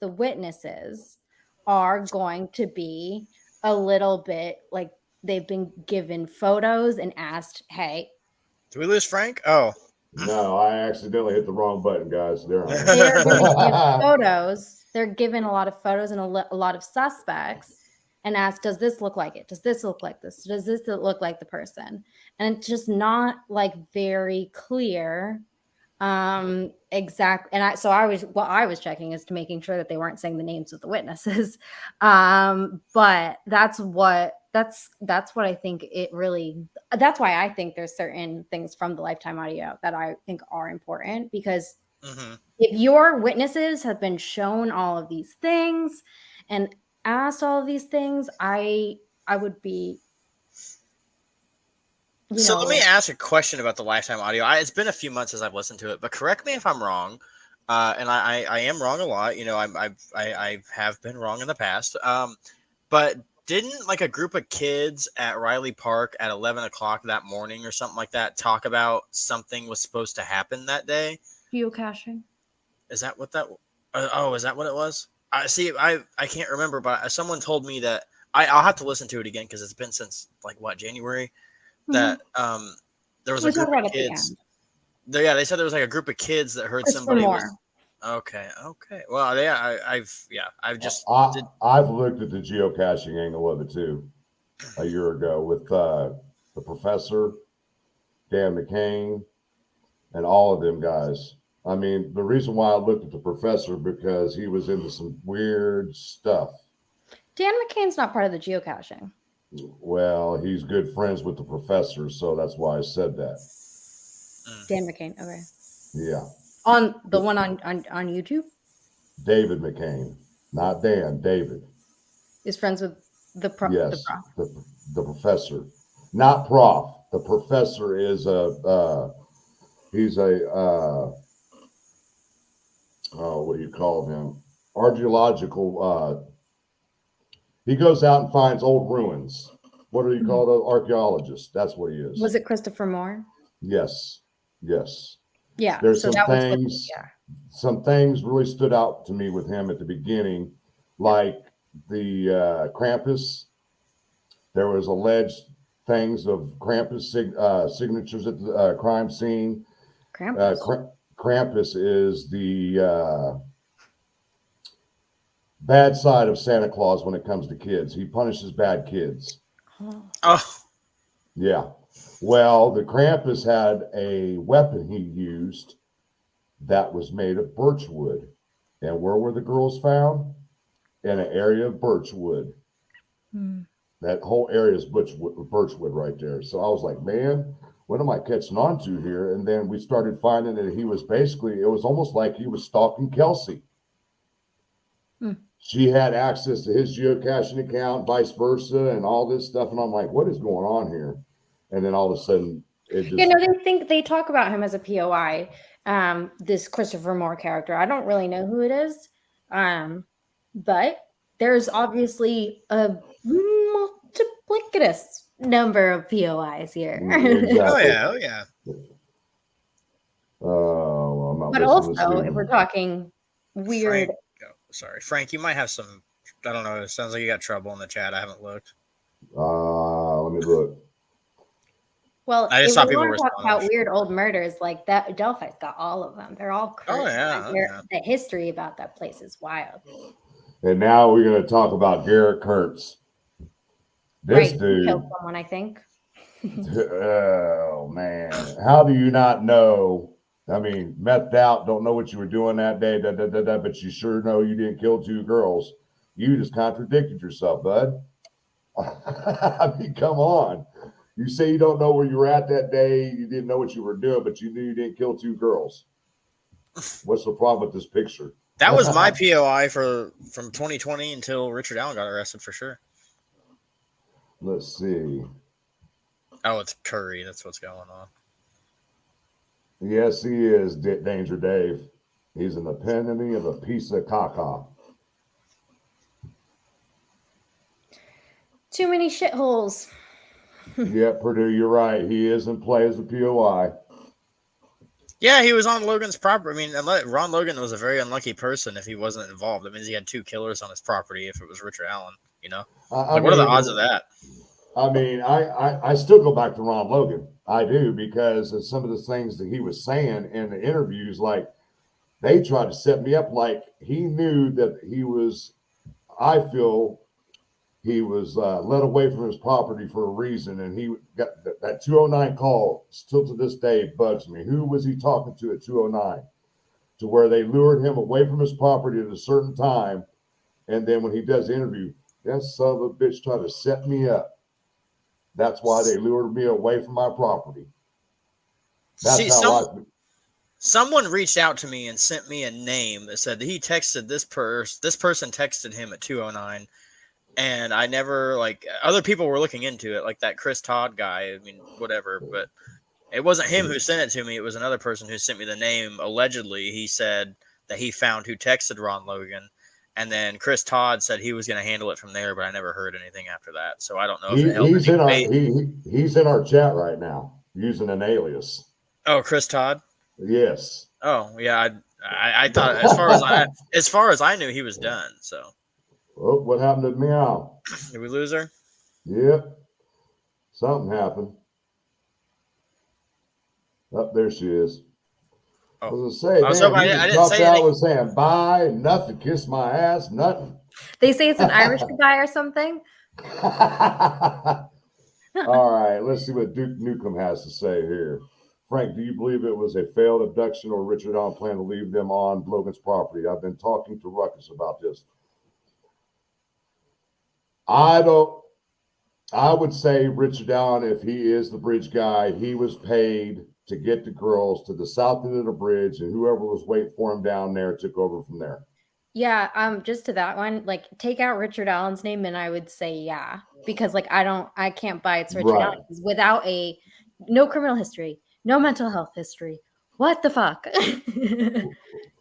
the witnesses are going to be a little bit like they've been given photos and asked, "Hey, Did we lose Frank? Oh, No, I accidentally hit the wrong button, guys. There I am. they are going to give photos. They're given a lot of photos and a lot of suspects and asked, does this look like it? Does this look like this? Does this look like the person?" And it's just not like very clear. Exact. And I was checking is to making sure that they weren't saying the names of the witnesses. But that's what I think that's why I think there's certain things from the Lifetime audio that I think are important because if your witnesses have been shown all of these things and asked all of these things, I would be. Let me ask a question about the Lifetime audio. It's been a few months since I've listened to it, but correct me if I'm wrong. And I am wrong a lot. I have been wrong in the past. But didn't like a group of kids at Riley Park at 11 o'clock that morning or something like that talk about something was supposed to happen that day? Geocaching. Is that what that? Is that what it was? I can't remember, but someone told me that I'll have to listen to it again because it's been since like January. That there was a group of kids. They said there was like a group of kids that heard somebody was. Okay. Well, yeah, I've looked at the geocaching angle of it too, a year ago with the professor, Dan McCain, and all of them guys. I mean, the reason why I looked at the professor because he was into some weird stuff. Dan McCain's not part of the geocaching. Well, he's good friends with the professor, so that's why I said that. Dan McCain, okay. Yeah. On the one on YouTube? David McCain, not Dan, David. Is friends with the prof. Yes, the professor. Not prof. The professor is he's a what do you call him? Archaeological he goes out and finds old ruins. What do you call those? Archaeologists. That's what he is. Was it Christopher Moore? Yes. Yeah. There's some things really stood out to me with him at the beginning, like the Krampus. There was alleged things of Krampus signatures at the crime scene. Krampus. Krampus is the bad side of Santa Claus when it comes to kids. He punishes bad kids. Oh. Yeah. Well, the Krampus had a weapon he used that was made of birchwood. And where were the girls found? In an area of birchwood. That whole area is birchwood right there. So I was like, man, what am I catching on to here? And then we started finding that he was basically, it was almost like he was stalking Kelsey. She had access to his geocaching account, vice versa, and all this stuff. And I'm like, what is going on here? And then all of a sudden, it just... they talk about him as a POI, this Christopher Moore character. I don't really know who it is, but there's obviously a multiplicitous number of POIs here. Exactly. Oh yeah, oh yeah. Oh, I'm not But listening to also, if Steve. we're talking weird, Frank, sorry, Frank, you might have some. I don't know. It sounds like you got trouble in the chat. I haven't looked. Let me look. well, I just if saw we people want to talk respond. about weird old murders, like that, Delphi's got all of them. They're all crazy. Oh yeah, oh, yeah. The history about that place is wild. And now we're going to talk about Garrett Kurtz. This Right, he dude. killed someone, I think. Oh man, how do you not know? I mean, methed out, don't know what you were doing that day, but you sure know you didn't kill 2 girls. You just contradicted yourself, bud. I mean, come on. You say you don't know where you were at that day, you didn't know what you were doing, but you knew you didn't kill 2 girls. What's the problem with this picture? That was my POI from 2020 until Richard Allen got arrested for sure. Let's see. Oh, it's Curry. That's what's going on. Yes, he is, Danger Dave. He's an epitome of a piece of caca. Too many shitholes. Yeah, Purdue, you're right. He is in play as a POI. Yeah, he was on Logan's property. I mean, Ron Logan was a very unlucky person if he wasn't involved. That means he had 2 killers on his property if it was Richard Allen, you know? What are the odds of that? I mean, I still go back to Ron Logan. I do, because of some of the things that he was saying in the interviews, like they tried to set me up like he knew that he was, I feel he was led away from his property for a reason. And he got that 209 call still to this day bugs me. Who was he talking to at 209? To where they lured him away from his property at a certain time. And then when he does the interview, that son of a bitch tried to set me up. That's why they lured me away from my property. That's See, how someone reached out to me and sent me a name that said that he texted this person. This person texted him at 209, and I never, like, other people were looking into it, like that Chris Todd guy. I mean, whatever, but it wasn't him who sent it to me. It was another person who sent me the name. Allegedly, he said that he found who texted Ron Logan. And then Chris Todd said he was going to handle it from there, but I never heard anything after that. So I don't know if it held he's any in weight. he's in our chat right now using an alias. Oh, Chris Todd. Yes. Oh yeah, I thought as far as I knew he was done. So. Oh, what happened to Meow? Did we lose her? Yep. Something happened. Up there she is. Oh. I was gonna say, I was damn, hoping you I just didn't dropped say out anything. with saying bye, nothing, kiss my ass, nothing. They say it's an Irish goodbye or something. All right, let's see what Duke Nukem has to say here. Frank, do you believe it was a failed abduction or Richard Allen planned to leave them on Logan's property? I've been talking to Ruckus about this. I would say Richard Allen, if he is the bridge guy, he was paid to get the girls to the south end of the bridge, and whoever was waiting for him down there took over from there. Yeah, just to that one, like take out Richard Allen's name, and I would say yeah, because like I can't buy it's Richard Allen without no criminal history, no mental health history. What the fuck? Did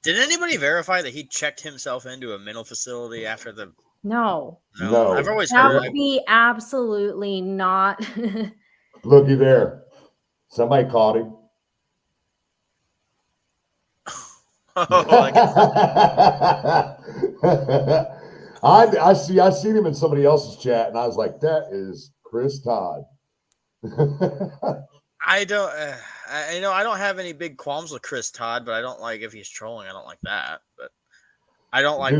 anybody verify that he checked himself into a mental facility after the? No. I've always that heard would be absolutely not. Looky there, somebody caught him. I seen him in somebody else's chat, and I was like, "That is Chris Todd." I don't have any big qualms with Chris Todd, but I don't like if he's trolling. I don't like that, but I don't like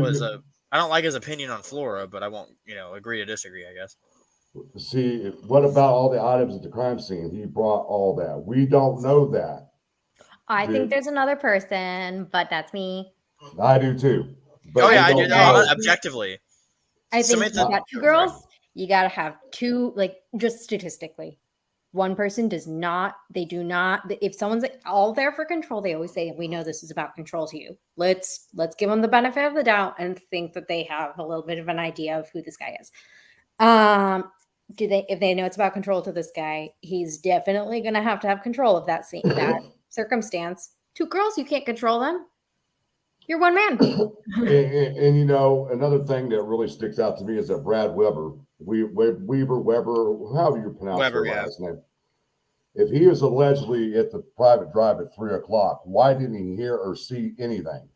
I don't like his opinion on Flora, but I won't agree to disagree, I guess. See, what about all the items at the crime scene? He brought all that. We don't know that. I think there's another person, but that's me. I do too. But I do know objectively. I think you got 2 girls. You got to have 2, like just statistically. One person does not. They do not. If someone's all there for control, they always say, "We know this is about control to you. Let's give them the benefit of the doubt and think that they have a little bit of an idea of who this guy is." If they know it's about control to this guy, he's definitely going to have control of that scene, that circumstance. 2 girls, you can't control them. You're one man. And, you know, another thing that really sticks out to me is that Brad Weber, Weber, however you pronounce Weber, their yeah. last name. If he was allegedly at the private drive at 3:00, why didn't he hear or see anything?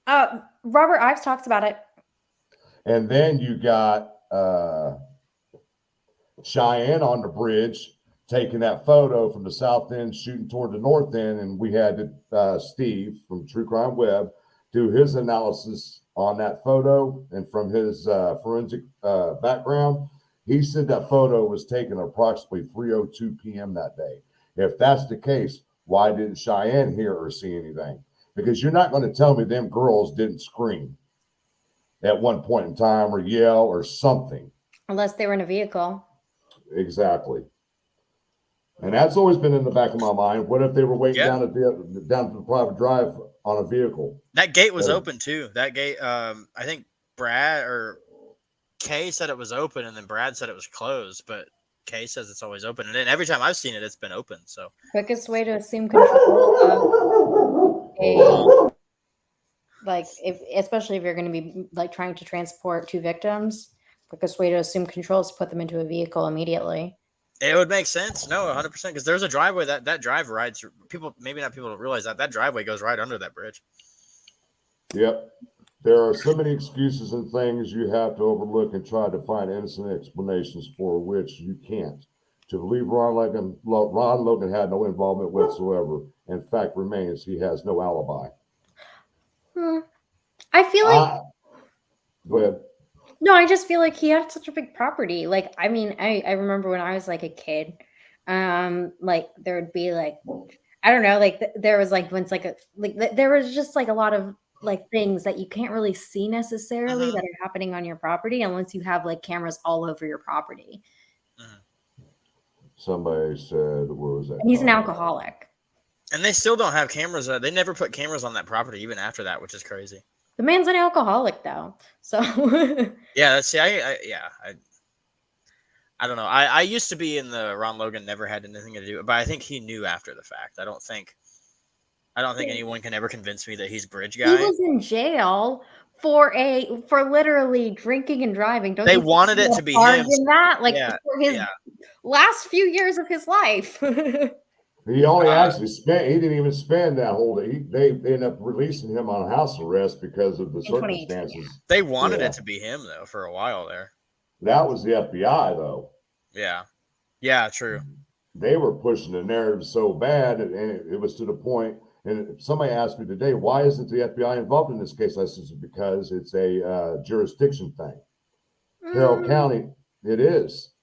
Robert Ives talks about it. And then you got Cheyenne on the bridge taking that photo from the south end, shooting toward the north end, and we had Steve from True Crime Web do his analysis on that photo, and from his forensic background, he said that photo was taken approximately 3:02 p.m. that day. If that's the case, why didn't Cheyenne hear or see anything? Because you're not going to tell me them girls didn't scream at one point in time or yell or something. Unless they were in a vehicle. Exactly. And that's always been in the back of my mind. What if they were waiting down to the private drive on a vehicle? That gate was open too. That gate, I think Brad or Kay said it was open, and then Brad said it was closed. But Kay says it's always open, and then every time I've seen it, it's been open. So Quickest way to assume control of especially if you're going to be like trying to transport two victims, quickest way to assume control is to put them into a vehicle immediately. It would make sense. No, 100%. Because there's a driveway that drive rides. People, maybe not people don't realize that driveway goes right under that bridge. Yep. There are so many excuses and things you have to overlook and try to find innocent explanations for which you can't. To believe Ron Logan had no involvement whatsoever. In fact, remains he has no alibi. I feel like. Go ahead. No, I just feel like he had such a big property. Like, I mean, I remember when I was like a kid, like there would be like, I don't know, like there was like once there was just like a lot of like things that you can't really see necessarily that are happening on your property unless you have like cameras all over your property. Somebody said, where was that? And he's an alcoholic. And they still don't have cameras. They never put cameras on that property even after that, which is crazy. The man's an alcoholic, though. So yeah, see, I don't know. I used to be in the Ron Logan never had anything to do, but I think he knew after the fact. I don't think anyone can ever convince me that he's bridge guy. He was in jail for literally drinking and driving. Don't they wanted it to be him? That for his last few years of his life. He only actually spent. He didn't even spend that whole day. They ended up releasing him on house arrest because of the circumstances. They wanted it to be him though for a while there. That was the FBI though. Yeah, true. They were pushing the narrative so bad, and it was to the point. And somebody asked me today, why isn't the FBI involved in this case? I said, because it's a jurisdiction thing. Carroll County, it is.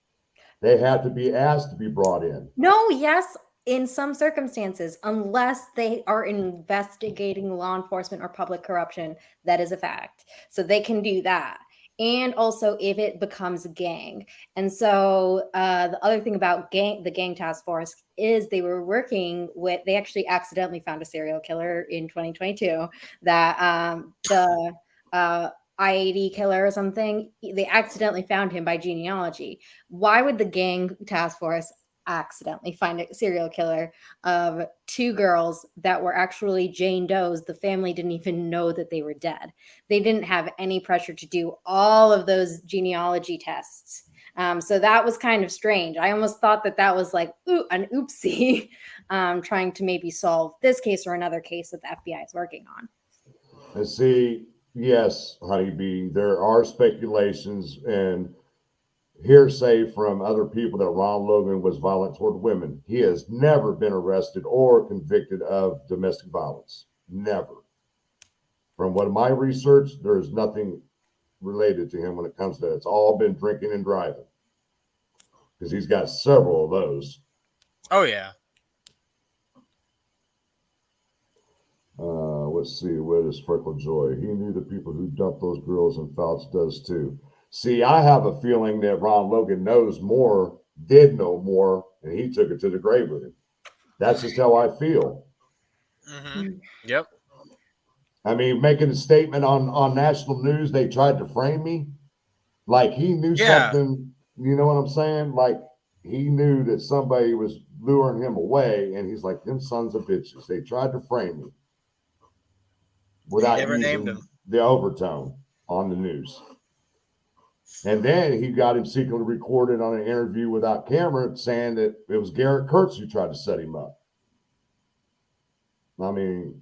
They have to be asked to be brought in. No, yes. In some circumstances, unless they are investigating law enforcement or public corruption, that is a fact. So they can do that. And also if it becomes a gang. And so the other thing about the gang task force is they were working with, they actually accidentally found a serial killer in 2022 that the I-80 killer or something, they accidentally found him by genealogy. Why would the gang task force accidentally find a serial killer of two girls that were actually Jane Doe's? The family didn't even know that they were dead. They didn't have any pressure to do all of those genealogy tests. So that was kind of strange. I almost thought that was like an oopsie, trying to maybe solve this case or another case that the FBI is working on. And see, yes, Honeybee, there are speculations and hearsay from other people that Ron Logan was violent toward women. He has never been arrested or convicted of domestic violence. Never. From what my research, there is nothing related to him when it comes to that. It's all been drinking and driving. Because he's got several of those. Oh, yeah. Let's see, what is Freckle Joy? He knew the people who dumped those girls, and Fouts does too. See, I have a feeling that Ron Logan knows more, did know more, and he took it to the grave with him. That's just how I feel. Mm-hmm. Yep. I mean, making a statement on national news, they tried to frame me. Like he knew something, you know what I'm saying? Like he knew that somebody was luring him away, and he's like, them sons of bitches. They tried to frame me. without Never named using him. the overtone on the news. And then he got him secretly recorded on an interview without camera saying that it was Garrett Kurtz who tried to set him up. I mean,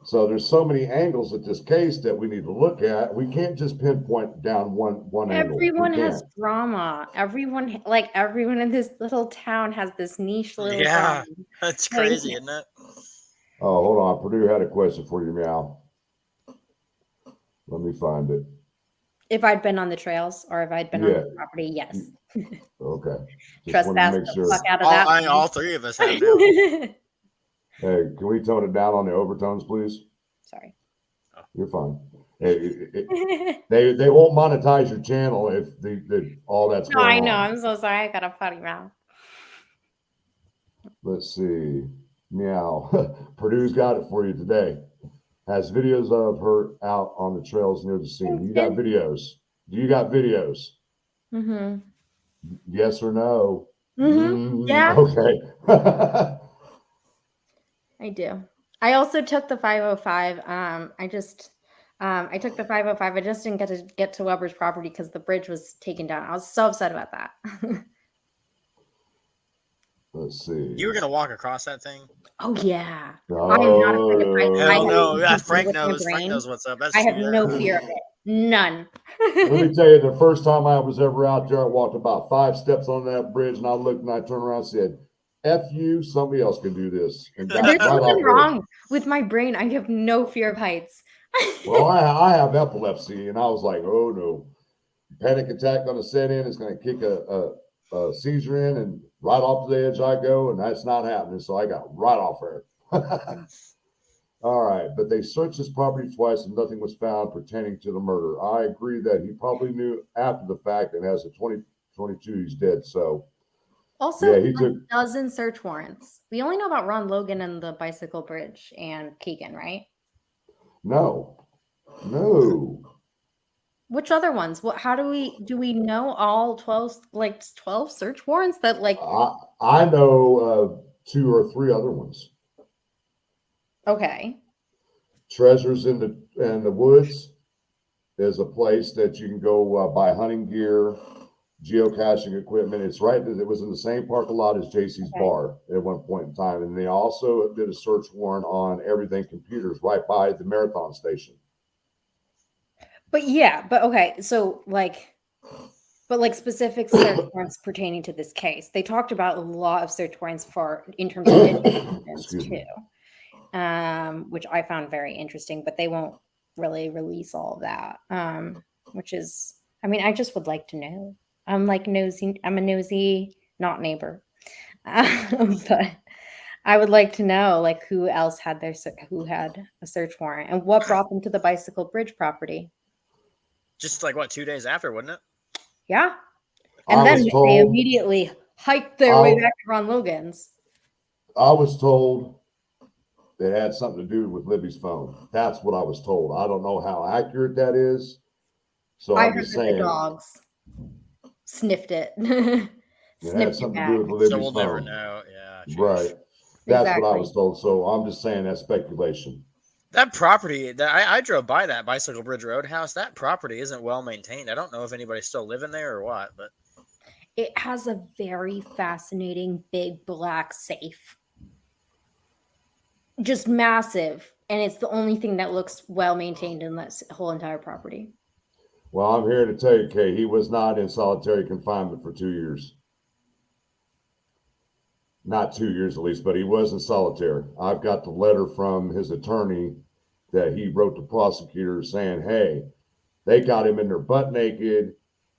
so there's so many angles at this case that we need to look at. We can't just pinpoint down one angle. Everyone has drama. Everyone in this little town has this niche little Yeah, drama. that's crazy, isn't it? Oh, hold on. Purdue had a question for you, Meow. Let me find it. If I'd been on the trails or if I'd been on the property, yes. Okay. Trespass the fuck out of that. All three of us have now. Hey, can we tone it down on the overtones, please? Sorry. You're fine. They won't monetize your channel if the all that's No, going I know. on. I'm so sorry. I got a potty mouth. Let's see. Meow. Purdue's got it for you today. Has videos of her out on the trails near the scene. You got videos. Do you got videos? Mm-hmm. Yes or no? Mm-hmm. Yeah. Okay. I do. I also took the 505. I took the 505. I just didn't get to Weber's property because the bridge was taken down. I was so upset about that. Let's see. You were gonna walk across that thing? Oh yeah. I am not afraid of heights. Hell no. Yeah, Frank Frank knows what's up. I have no fear of it. None. Let me tell you, the first time I was ever out there, I walked about 5 steps on that bridge, and I looked and I turned around and said, F you, somebody else can do this. And got There's right something off wrong with my brain. I have no fear of heights. Well, I have epilepsy, and I was like, oh no, panic attack going to set in. It's going to kick a seizure in, and right off the edge I go, and that's not happening. So I got right off there. All right, but they searched his property twice, and nothing was found pertaining to the murder. I agree that he probably knew after the fact, and as of 2022, he's dead. So also, yeah, he took a dozen search warrants. We only know about Ron Logan and the bicycle bridge and Keegan, right? no. Which other ones? What? How do we know all 12 search warrants that I know of 2 or 3 other ones. Okay. Treasures in the Woods is a place that you can go buy hunting gear, geocaching equipment. It's right. It was in the same parking lot as JC's bar at one point in time, and they also did a search warrant on everything computers right by the marathon station. But okay. So specific search warrants pertaining to this case. They talked about a lot of search warrants in terms of evidence too. Which I found very interesting, but they won't really release all of that. Which is, I mean, I just would like to know. I'm a nosy, not neighbor. But I would like to know who else had who had a search warrant and what brought them to the bicycle bridge property. Just 2 days after, wasn't it? Yeah. And then they immediately hiked their way back to Ron Logan's. I was told it had something to do with Libby's phone. That's what I was told. I don't know how accurate that is. So I I'm heard just that saying the dogs sniffed it. It had something to do with Libby's So we'll phone. never know. Yeah. Geez. Right. That's Exactly. what I was told. So I'm just saying that's speculation. That property, I drove by that Bicycle Bridge Roadhouse. That property isn't well maintained. I don't know if anybody's still living there or what, but it has a very fascinating big black safe. Just massive. And it's the only thing that looks well maintained in this whole entire property. Well, I'm here to tell you, Kay, he was not in solitary confinement for 2 years. Not 2 years at least, but he was in solitary. I've got the letter from his attorney that he wrote to prosecutors saying, hey, they got him in there butt naked,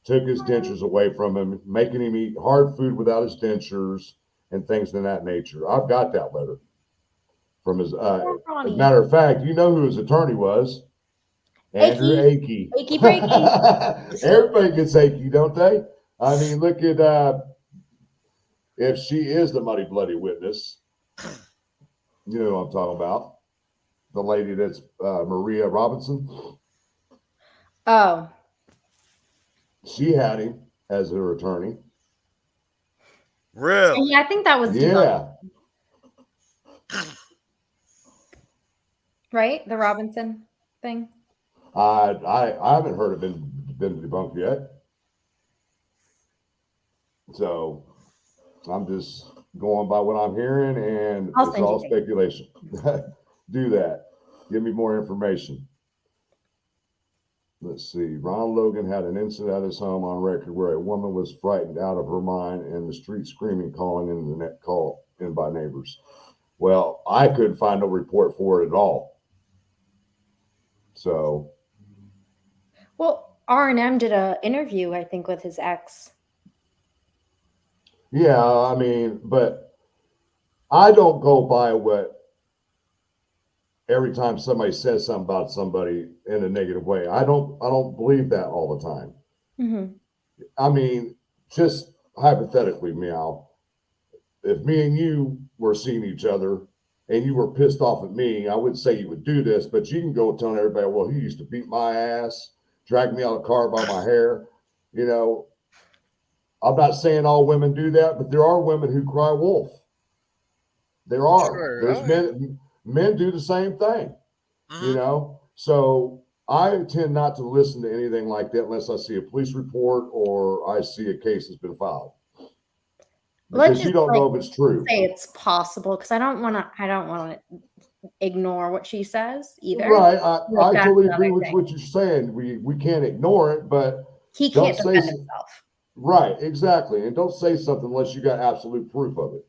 took his dentures away from him, making him eat hard food without his dentures and things of that nature. I've got that letter from his, as a matter of fact, you know who his attorney was? Andrew Akey. Akey breaky. Everybody gets achy, don't they? I mean, look at, if she is the muddy, bloody witness, you know what I'm talking about. The lady that's Maria Robinson. Oh. She had him as her attorney. Really? Yeah, I think that was Yeah. right? The Robinson thing. I haven't heard it been debunked yet. So I'm just going by what I'm hearing, and I'll it's send you all pictures. speculation. Do that. Give me more information. Let's see. Ron Logan had an incident at his home on record where a woman was frightened out of her mind and the street screaming, calling in the net call in by neighbors. Well, I couldn't find no report for it at all. So, Well, R&M did a interview, I think, with his ex. yeah, I mean, but I don't go by what every time somebody says something about somebody in a negative way. I don't believe that all the time. Mm-hmm. I mean, just hypothetically, meow, if me and you were seeing each other and you were pissed off at me, I wouldn't say you would do this, but you can go telling everybody, well, he used to beat my ass, drag me out of the car by my hair. You know, I'm not saying all women do that, but there are women who cry wolf. There are. Sure. There's Oh, yeah. men do the same thing, Mhm. you know? So I tend not to listen to anything like that unless I see a police report or I see a case that's been filed. Let's Because you just don't know if it's true. say it's possible, because I don't want to ignore what she says either. Right. Like, I that's totally another agree with thing. what you're saying. We can't ignore it, but He don't can't say defend so- himself. right, exactly. And don't say something unless you got absolute proof of it.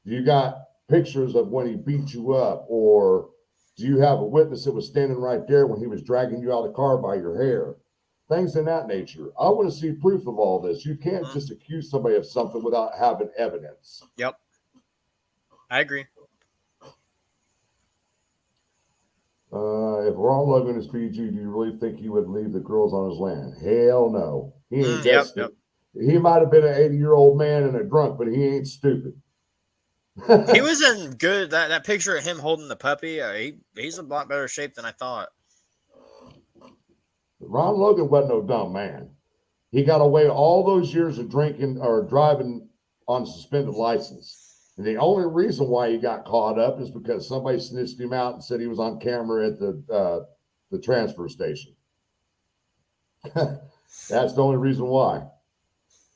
You got pictures of when he beat you up, or do you have a witness that was standing right there when he was dragging you out of the car by your hair? Things in that nature. I want to see proof of all this. You can't just accuse somebody of something without having evidence. Yep. I agree. If Ron Logan is PG, do you really think he would leave the girls on his land? Hell no. He ain't that Yep. stupid. He might have been an 80-year-old man and a drunk, but he ain't stupid. He was in good. That picture of him holding the puppy. He's in a lot better shape than I thought. Ron Logan wasn't no dumb man. He got away all those years of drinking or driving on a suspended license. And the only reason why he got caught up is because somebody snitched him out and said he was on camera at the transfer station. That's the only reason why.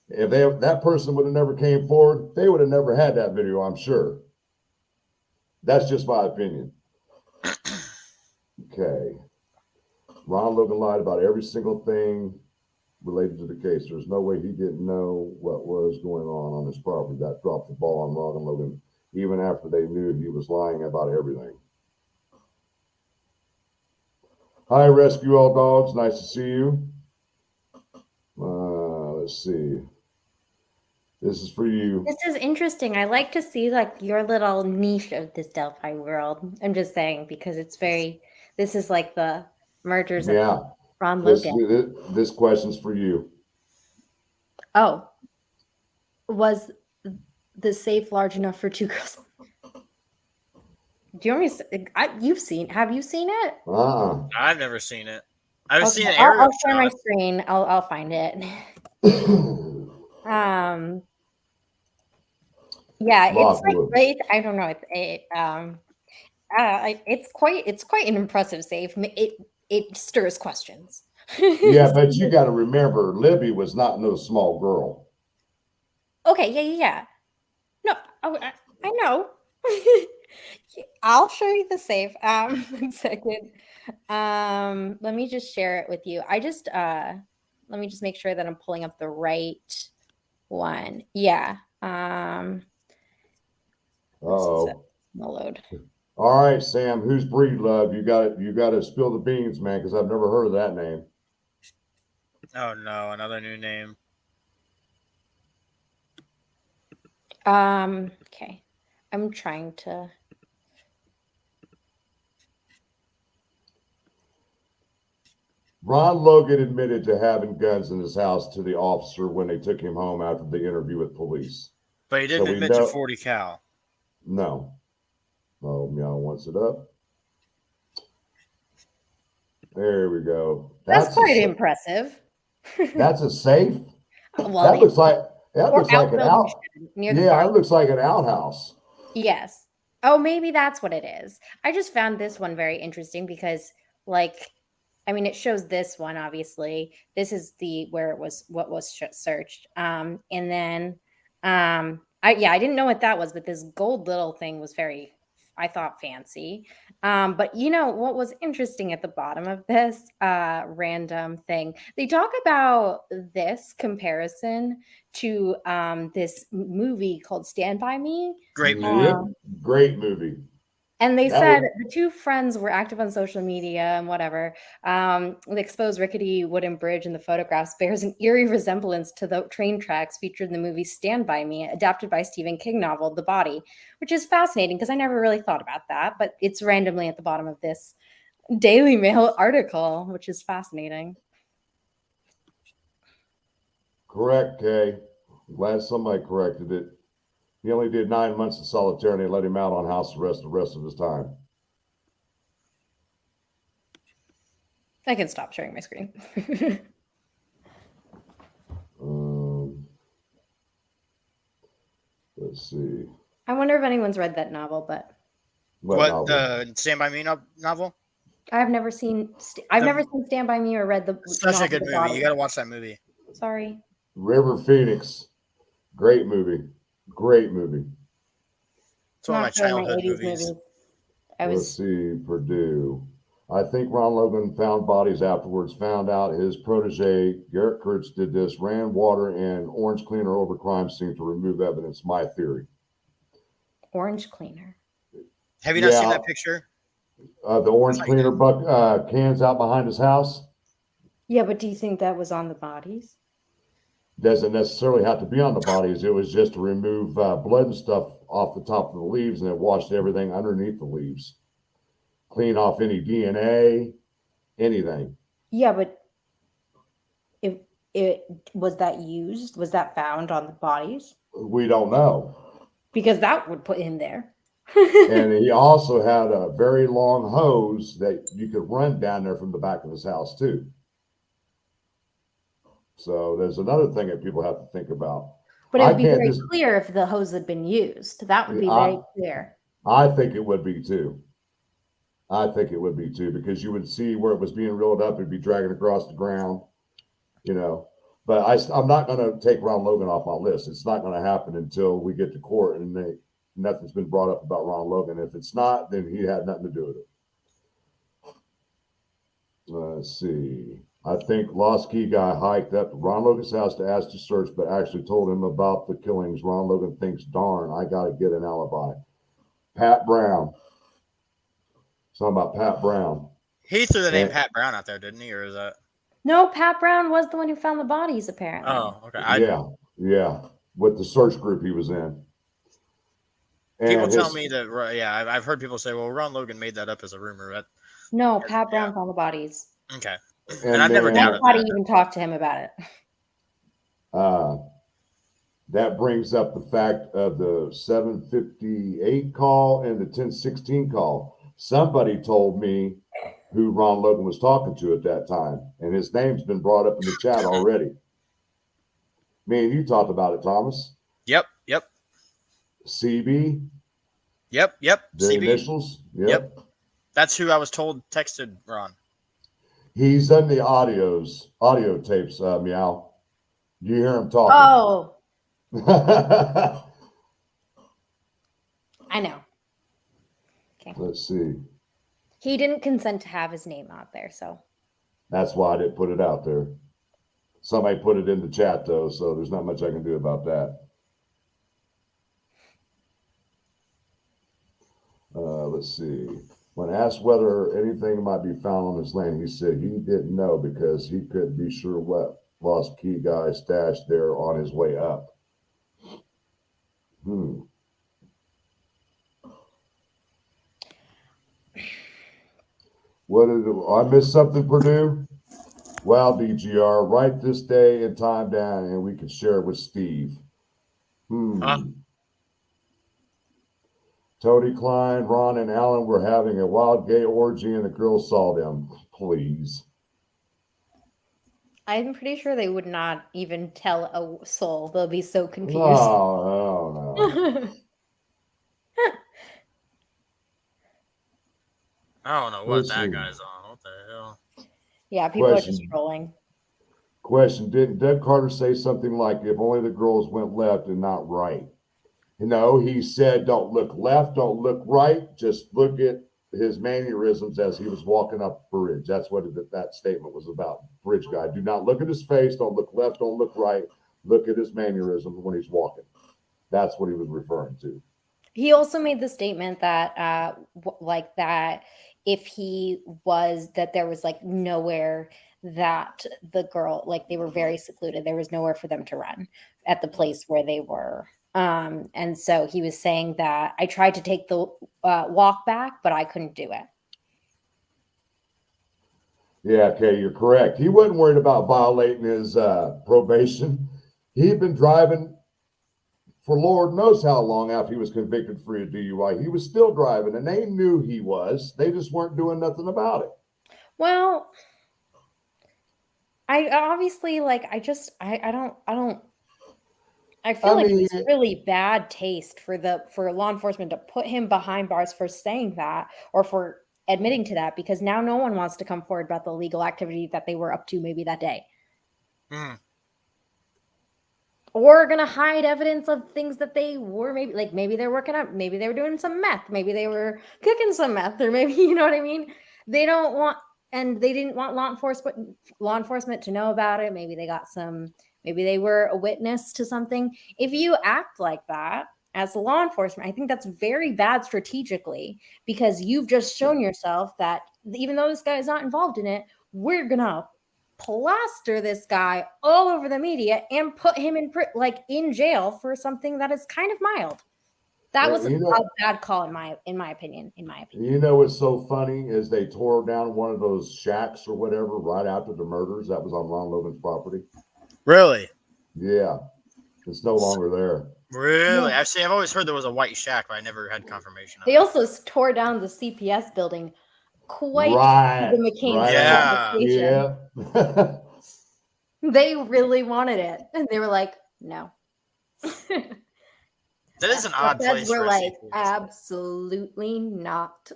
If that person would have never came forward, they would have never had that video, I'm sure. That's just my opinion. Okay. Ron Logan lied about every single thing related to the case. There's no way he didn't know what was going on his property. That dropped the ball on Ron Logan, even after they knew he was lying about everything. Hi, Rescue All Dogs. Nice to see you. Let's see. This is for you. This is interesting. I like to see like your little niche of this Delphi world. I'm just saying, because this is like the mergers Yeah. of Ron Logan. This question's for you. Oh, was the safe large enough for two girls? Do you want me to have you seen it? I've never seen it. I've seen it. I'll share my screen. I'll find it. Yeah, it's like great. I don't know. It's quite an impressive safe. It stirs questions. Yeah, but you got to remember, Libby was not no small girl. Okay, yeah. No, I know. I'll show you the safe. 1 second. Let me just share it with you. Let me just make sure that I'm pulling up the right one. Yeah. Oh. Load. All right, Sam. Who's Breed Love? You got to spill the beans, man, because I've never heard of that name. Oh no, another new name. Okay. I'm trying to. Ron Logan admitted to having guns in his house to the officer when they took him home after the interview with police. But he didn't admit to 40 cal. No. Oh, Meow wants it up. There we go. That's quite impressive. That's a safe. Well, that looks like an out. Near Yeah, it looks like an outhouse. Yes. Oh, maybe that's what it is. I just found this one very interesting because, like, I mean, it shows this one obviously. This is the where it was what was searched, and then, I didn't know what that was, but this gold little thing was very, I thought, fancy. But you know what was interesting at the bottom of this random thing? They talk about this comparison to this movie called Stand by Me. Great movie. Yep. Great movie. And they That said was- the two friends were active on social media and whatever. The exposed rickety wooden bridge in the photographs bears an eerie resemblance to the train tracks featured in the movie Stand By Me, adapted by Stephen King novel The Body, which is fascinating because I never really thought about that, but it's randomly at the bottom of this Daily Mail article, which is fascinating. Correct, Kay. Glad somebody corrected it. He only did 9 months of solitary and they let him out on house arrest the rest of his time. I can stop sharing my screen. Let's see. I wonder if anyone's read that novel, but What novel? the Stand By Me novel? I've never seen Stand By Me or read the Such a novel good The movie. Body. You got to watch that movie. Sorry. River Phoenix. Great movie. Great movie. It's one of my Not really childhood 80s movies. Let's see. Purdue. I think Ron Logan found bodies afterwards, found out his protege, Garrett Kurtz, did this, ran water and orange cleaner over crime scene to remove evidence. My theory. Orange cleaner. Have you not seen Yeah. that picture? The orange cleaner cans out behind his house. Yeah, but do you think that was on the bodies? Doesn't necessarily have to be on the bodies. It was just to remove blood and stuff off the top of the leaves, and it washed everything underneath the leaves. Clean off any DNA, anything. Yeah, but if it was that used, was that found on the bodies? We don't know. Because that would put him there. And he also had a very long hose that you could run down there from the back of his house too. So there's another thing that people have to think about. But it I would be can't very just- clear if the hose had been used. That would be I- very clear. I think it would be too. I think it would be too, because you would see where it was being reeled up, it'd be dragging across the ground, you know. But I'm not going to take Ron Logan off my list. It's not going to happen until we get to court and nothing's been brought up about Ron Logan. If it's not, then he had nothing to do with it. Let's see. I think Lost Key guy hiked up to Ron Logan's house to ask to search, but actually told him about the killings. Ron Logan thinks, darn, I got to get an alibi. Pat Brown. Something about Pat Brown. He threw the name Yeah. Pat Brown out there, didn't he? Or is that? No, Pat Brown was the one who found the bodies, apparently. Oh, okay. Yeah. With the search group he was in. And People tell me that. Yeah, I've heard people say, "Well, Ron Logan made that up as a rumor." But No, Pat Brown found the bodies. okay, and I've never then, doubted Nobody that. even talked to him about it. That brings up the fact of the 758 call and the 1016 call. Somebody told me who Ron Logan was talking to at that time, and his name's been brought up in the chat already. Me and you talked about it, Thomas. Yep. CB, The the CB. initials. Yep. That's who I was told texted Ron. He's done the audio tapes, Meow. You hear him talking. Oh, I know. Okay. Let's see. He didn't consent to have his name out there, so. That's why I didn't put it out there. Somebody put it in the chat, though, so there's not much I can do about that. Let's see. When asked whether anything might be found on his land, he said he didn't know because he couldn't be sure what Lost Key guy stashed there on his way up. What did I miss something, Purdue? Wow, DGR, write this day and time down and we can share it with Steve. Tony Klein, Ron, and Alan were having a wild gay orgy and the girls saw them. Please. I'm pretty sure they would not even tell a soul. They'll be so confused. Oh, no. I don't know what Let's that see. guy's on. What the hell? Yeah, people are just Question. trolling. Question: didn't Doug Carter say something like, "If only the girls went left and not right"? No, he said, "Don't look left, don't look right. Just look at his mannerisms as he was walking up the bridge." That's what that statement was about. Bridge guy. Do not look at his face. Don't look left. Don't look right. Look at his mannerisms when he's walking. That's what he was referring to. He also made the statement that like that if he was that there was like nowhere that the girl, like they were very secluded, there was nowhere for them to run at the place where they were. And so he was saying that I tried to take the walk back, but I couldn't do it. Yeah, okay, you're correct. He wasn't worried about violating his probation. He'd been driving for Lord knows how long after he was convicted for a DUI. He was still driving, and they knew he was. They just weren't doing nothing about it. Well, I obviously like I don't I feel like mean, it's really bad taste for law enforcement to put him behind bars for saying that or for admitting to that, because now no one wants to come forward about the illegal activity that they were up to maybe that day. Mm. Or gonna hide evidence of things that they were maybe they're working up, maybe they were doing some meth, maybe they were cooking some meth, or maybe you know what I mean. They don't want, and they didn't want law enforcement to know about it. Maybe maybe they were a witness to something. If you act like that as law enforcement, I think that's very bad strategically, because you've just shown yourself that even though this guy is not involved in it, we're gonna plaster this guy all over the media and put him in jail for something that is kind of mild. That was a bad call in my opinion. You know what's so funny is they tore down one of those shacks or whatever right after the murders. That was on Ron Logan's property. Really? Yeah, it's no longer there. Really? Yeah. I've always heard there was a white shack, but I never had confirmation of They it. also tore down the CPS building quite Right. the McCain Right. Yeah. Yeah. They really wanted it, and they were like, no. That is an odd Feds place were for a like, CPS. absolutely not.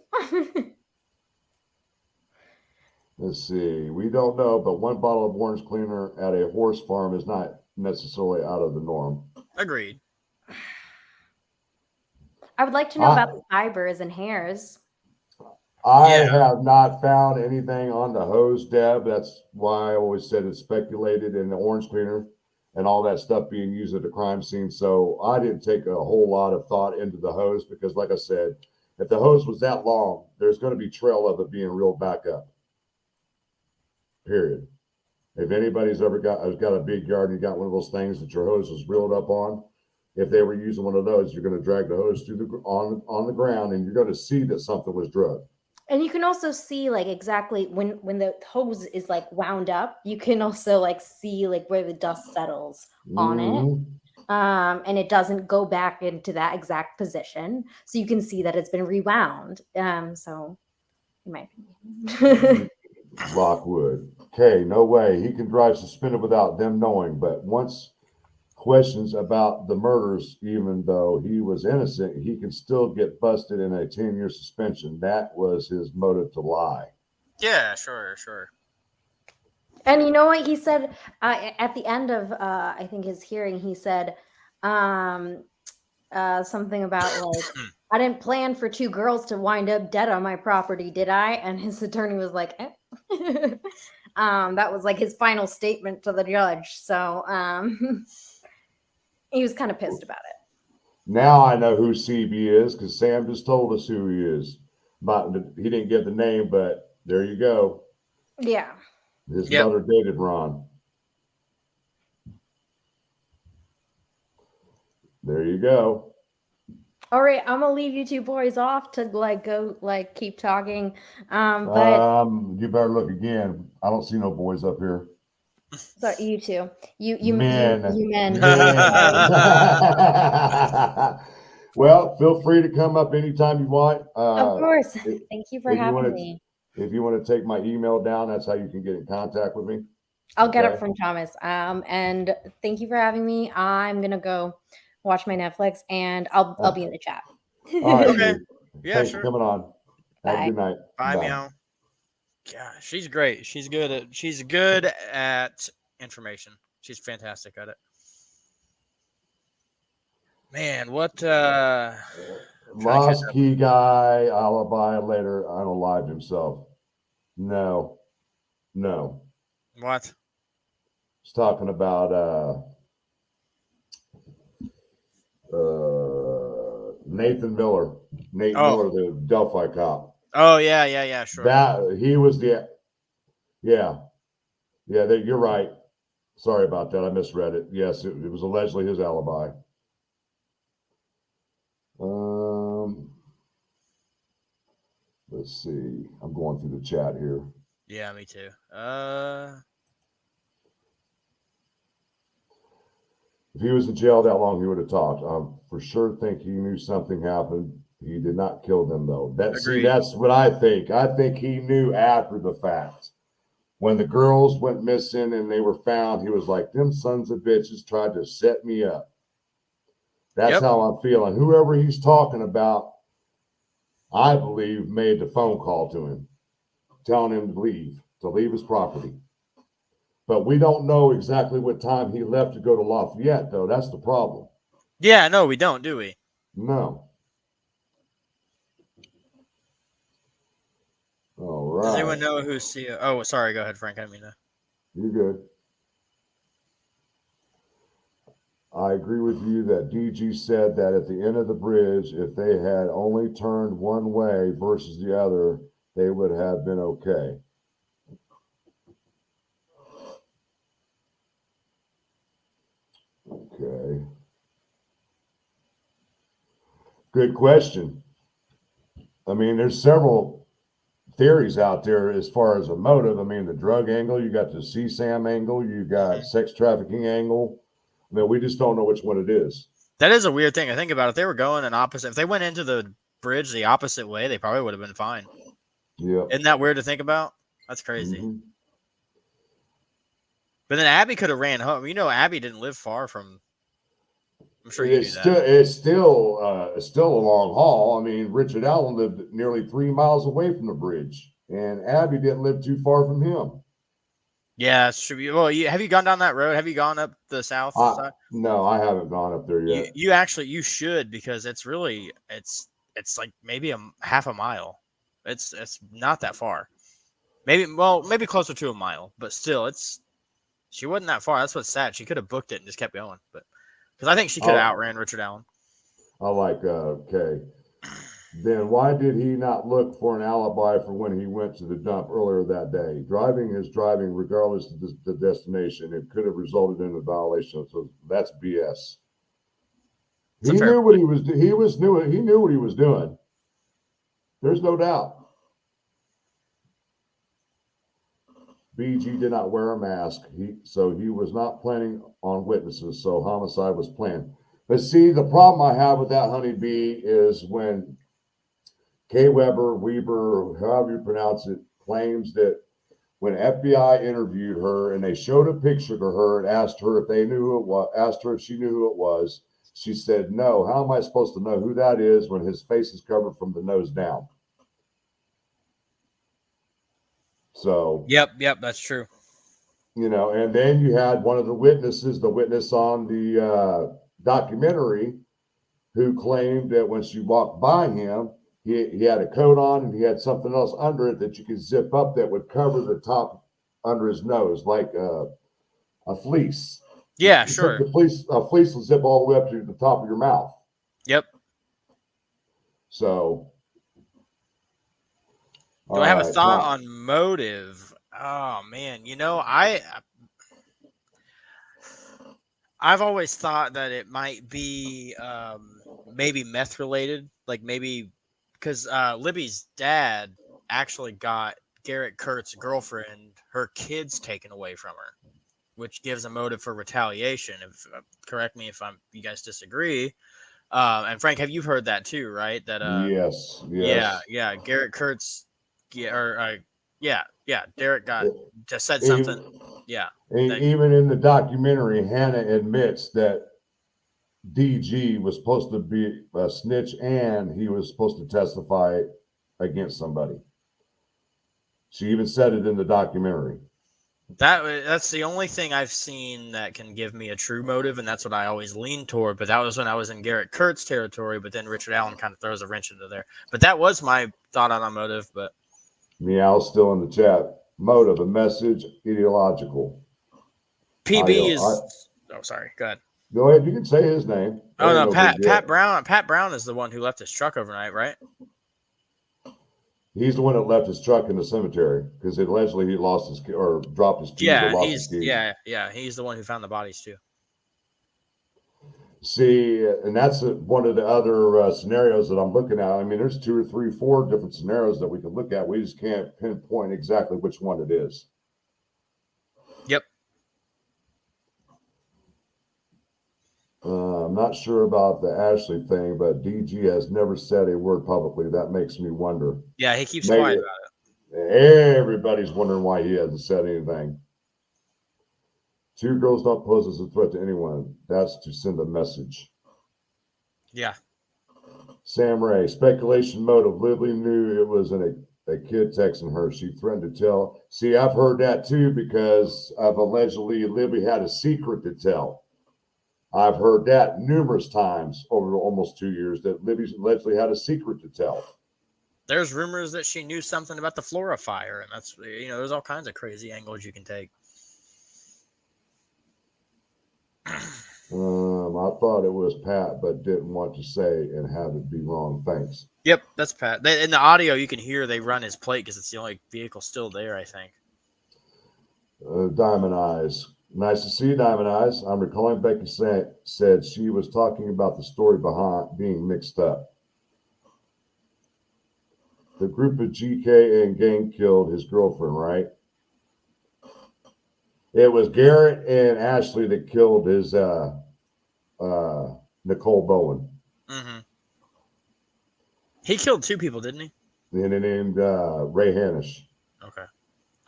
Let's see. We don't know, but one bottle of orange cleaner at a horse farm is not necessarily out of the norm. Agreed. I would like to know about the fibers and hairs. I Yeah. have not found anything on the hose, Deb. That's why I always said it's speculated in the orange cleaner and all that stuff being used at the crime scene. So I didn't take a whole lot of thought into the hose because, like I said, if the hose was that long, there's going to be trail of it being reeled back up. Period. If anybody's ever got a big yard and you got one of those things that your hose was reeled up on, if they were using one of those, you're going to drag the hose through on the ground, and you're going to see that something was drugged. And you can also see like exactly when the hose is like wound up, you can also like see like where the dust settles on it. And it doesn't go back into that exact position. So you can see that it's been rewound. So in my opinion. Lockwood. Okay, no way. He can drive suspended without them knowing. But once questions about the murders, even though he was innocent, he can still get busted in a 10-year suspension. That was his motive to lie. Yeah, sure. And you know what he said at the end of I think his hearing, he said something about like, I didn't plan for 2 girls to wind up dead on my property, did I? And his attorney was like, eh. That was like his final statement to the judge. So he was kind of pissed about it. Now I know who CB is because Sam just told us who he is. But he didn't give the name, but there you go. Yeah. His mother dated Ron. There you go. All right, I'm gonna leave you 2 boys off to like go like keep talking. But you better look again. I don't see no boys up here. sorry, you two. You men. You men. Well, feel free to come up anytime you want. Of course. Thank you for having me. If you want to take my email down, that's how you can get in contact with me. I'll get it from Thomas. And thank you for having me. I'm gonna go watch my Netflix, and I'll be in the chat. All right, Okay. dude. Yeah, Thanks sure. for coming on. Have a Bye. good night. Bye, meow. Yeah, she's great. She's good at information. She's fantastic at it. Man, what trying to catch Lost up. key guy, alibi later unalived himself. No. What? He's talking about Nathan Miller. Nate Oh. Miller, the Delphi cop. Oh yeah, sure. That he was the yeah. You're right. Sorry about that. I misread it. Yes, it was allegedly his alibi. Let's see. I'm going through the chat here. Yeah, me too. If he was in jail that long, he would have talked. I for sure think he knew something happened. He did not kill them though. Agreed. That's what I think. I think he knew after the fact. When the girls went missing and they were found, he was like, them sons of bitches tried to set me up. That's Yep. how I'm feeling. Whoever he's talking about, I believe, made the phone call to him, telling him to leave his property. But we don't know exactly what time he left to go to Lafayette, though. That's the problem. Yeah, no, we don't, do we? No. All right. Does anyone know who's CEO? Oh, sorry. Go ahead, Frank. I didn't mean to. You're good. I agree with you that DG said that at the end of the bridge, if they had only turned one way versus the other, they would have been okay. Okay. Good question. I mean, there's several theories out there as far as a motive. I mean, the drug angle, you got the CSAM angle, you got sex trafficking angle. I mean, we just don't know which one it is. That is a weird thing. I think about it. If they were going an opposite, if they went into the bridge the opposite way, they probably would have been fine. Yeah. Isn't that weird to think about? That's crazy. Mm-hmm. But then Abby could have ran home. You know, Abby didn't live far from. I'm sure you knew that. It's still a long haul. I mean, Richard Allen lived nearly 3 miles away from the bridge, and Abby didn't live too far from him. Yeah, should be. Well, have you gone down that road? Have you gone up the south side? No, I haven't gone up there yet. You should, because it's really it's like maybe half a mile. It's not that far. Maybe closer to a mile, but still, she wasn't that far. That's what's sad. She could have booked it and just kept going, but because I think she could have outran Richard Allen. I like okay. Then why did he not look for an alibi for when he went to the dump earlier that day? Driving is driving regardless of the destination. It could have resulted in a violation. So that's BS. He knew what he was. He knew what he was doing. There's no doubt. BG did not wear a mask, so he was not planning on witnesses. So homicide was planned. But see, the problem I have with that honeybee is when K. Weber, however you pronounce it, claims that when FBI interviewed her and they showed a picture to her and asked her if they knew who it was, asked her if she knew who it was, she said, no. How am I supposed to know who that is when his face is covered from the nose down? So, Yep, that's true. You know, and then you had one of the witness on the documentary, who claimed that when she walked by him, he had a coat on and he had something else under it that you could zip up that would cover the top under his nose, like a fleece. Yeah, sure. A fleece will zip all the way up to the top of your mouth. Yep. So. Do I have a thought on motive? Oh man, you know, I've always thought that it might be maybe meth related, like maybe because Libby's dad actually got Garrett Kurtz's girlfriend, her kids taken away from her, which gives a motive for retaliation. If correct me if you guys disagree. And Frank, have you heard that too, right? That yes. Yeah, Garrett Kurtz. Derek just said something. Even in the documentary, Hannah admits that DG was supposed to be a snitch and he was supposed to testify against somebody. She even said it in the documentary. That's the only thing I've seen that can give me a true motive, and that's what I always lean toward. But that was when I was in Garrett Kurt's territory. But then Richard Allen kind of throws a wrench into there. But that was my thought on a motive. But Meow's still in the chat. Motive, a message, ideological. PB is. Oh, sorry. Go ahead. Go ahead. You can say his name. Oh no, Pat Brown. Pat Brown is the one who left his truck overnight, right? He's the one that left his truck in the cemetery because allegedly he lost his or dropped his keys. Yeah, or lost his keys. yeah. He's the one who found the bodies too. See, and that's one of the other scenarios that I'm looking at. I mean, there's 2 or 3, 4 different scenarios that we can look at. We just can't pinpoint exactly which one it is. Yep. I'm not sure about the Ashley thing, but DG has never said a word publicly. That makes me wonder. Yeah, he keeps quiet about it. Everybody's wondering why he hasn't said anything. 2 girls don't pose as a threat to anyone. That's to send a message. Yeah. Sam Ray, speculation motive. Libby knew it was a kid texting her. She threatened to tell. See, I've heard that too because of allegedly Libby had a secret to tell. I've heard that numerous times over almost 2 years that Libby allegedly had a secret to tell. There's rumors that she knew something about the Flora fire, and that's, there's all kinds of crazy angles you can take. I thought it was Pat, but didn't want to say and have it be wrong. Thanks. Yep, that's Pat. In the audio, you can hear they run his plate because it's the only vehicle still there, I think. Diamond Eyes. Nice to see you, Diamond Eyes. I'm recalling Becky said she was talking about the story behind being mixed up. The group of GK and gang killed his girlfriend, right? It was Garrett and Ashley that killed his Nicole Bowen. Mm-hmm. He killed 2 people, didn't he? And then named Ray Hanish. Okay.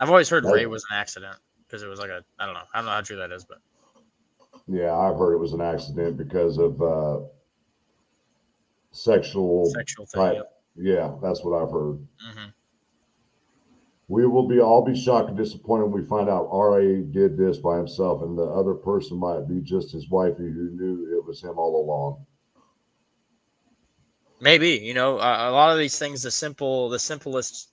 I've always heard Ray was an accident because it was like I don't know how true that is, but yeah, I've heard it was an accident because of sexual thing. Type. Yep. Yeah, that's what I've heard. Mm-hmm. We will all be shocked and disappointed when we find out RA did this by himself and the other person might be just his wifey who knew it was him all along. Maybe, a lot of these things, the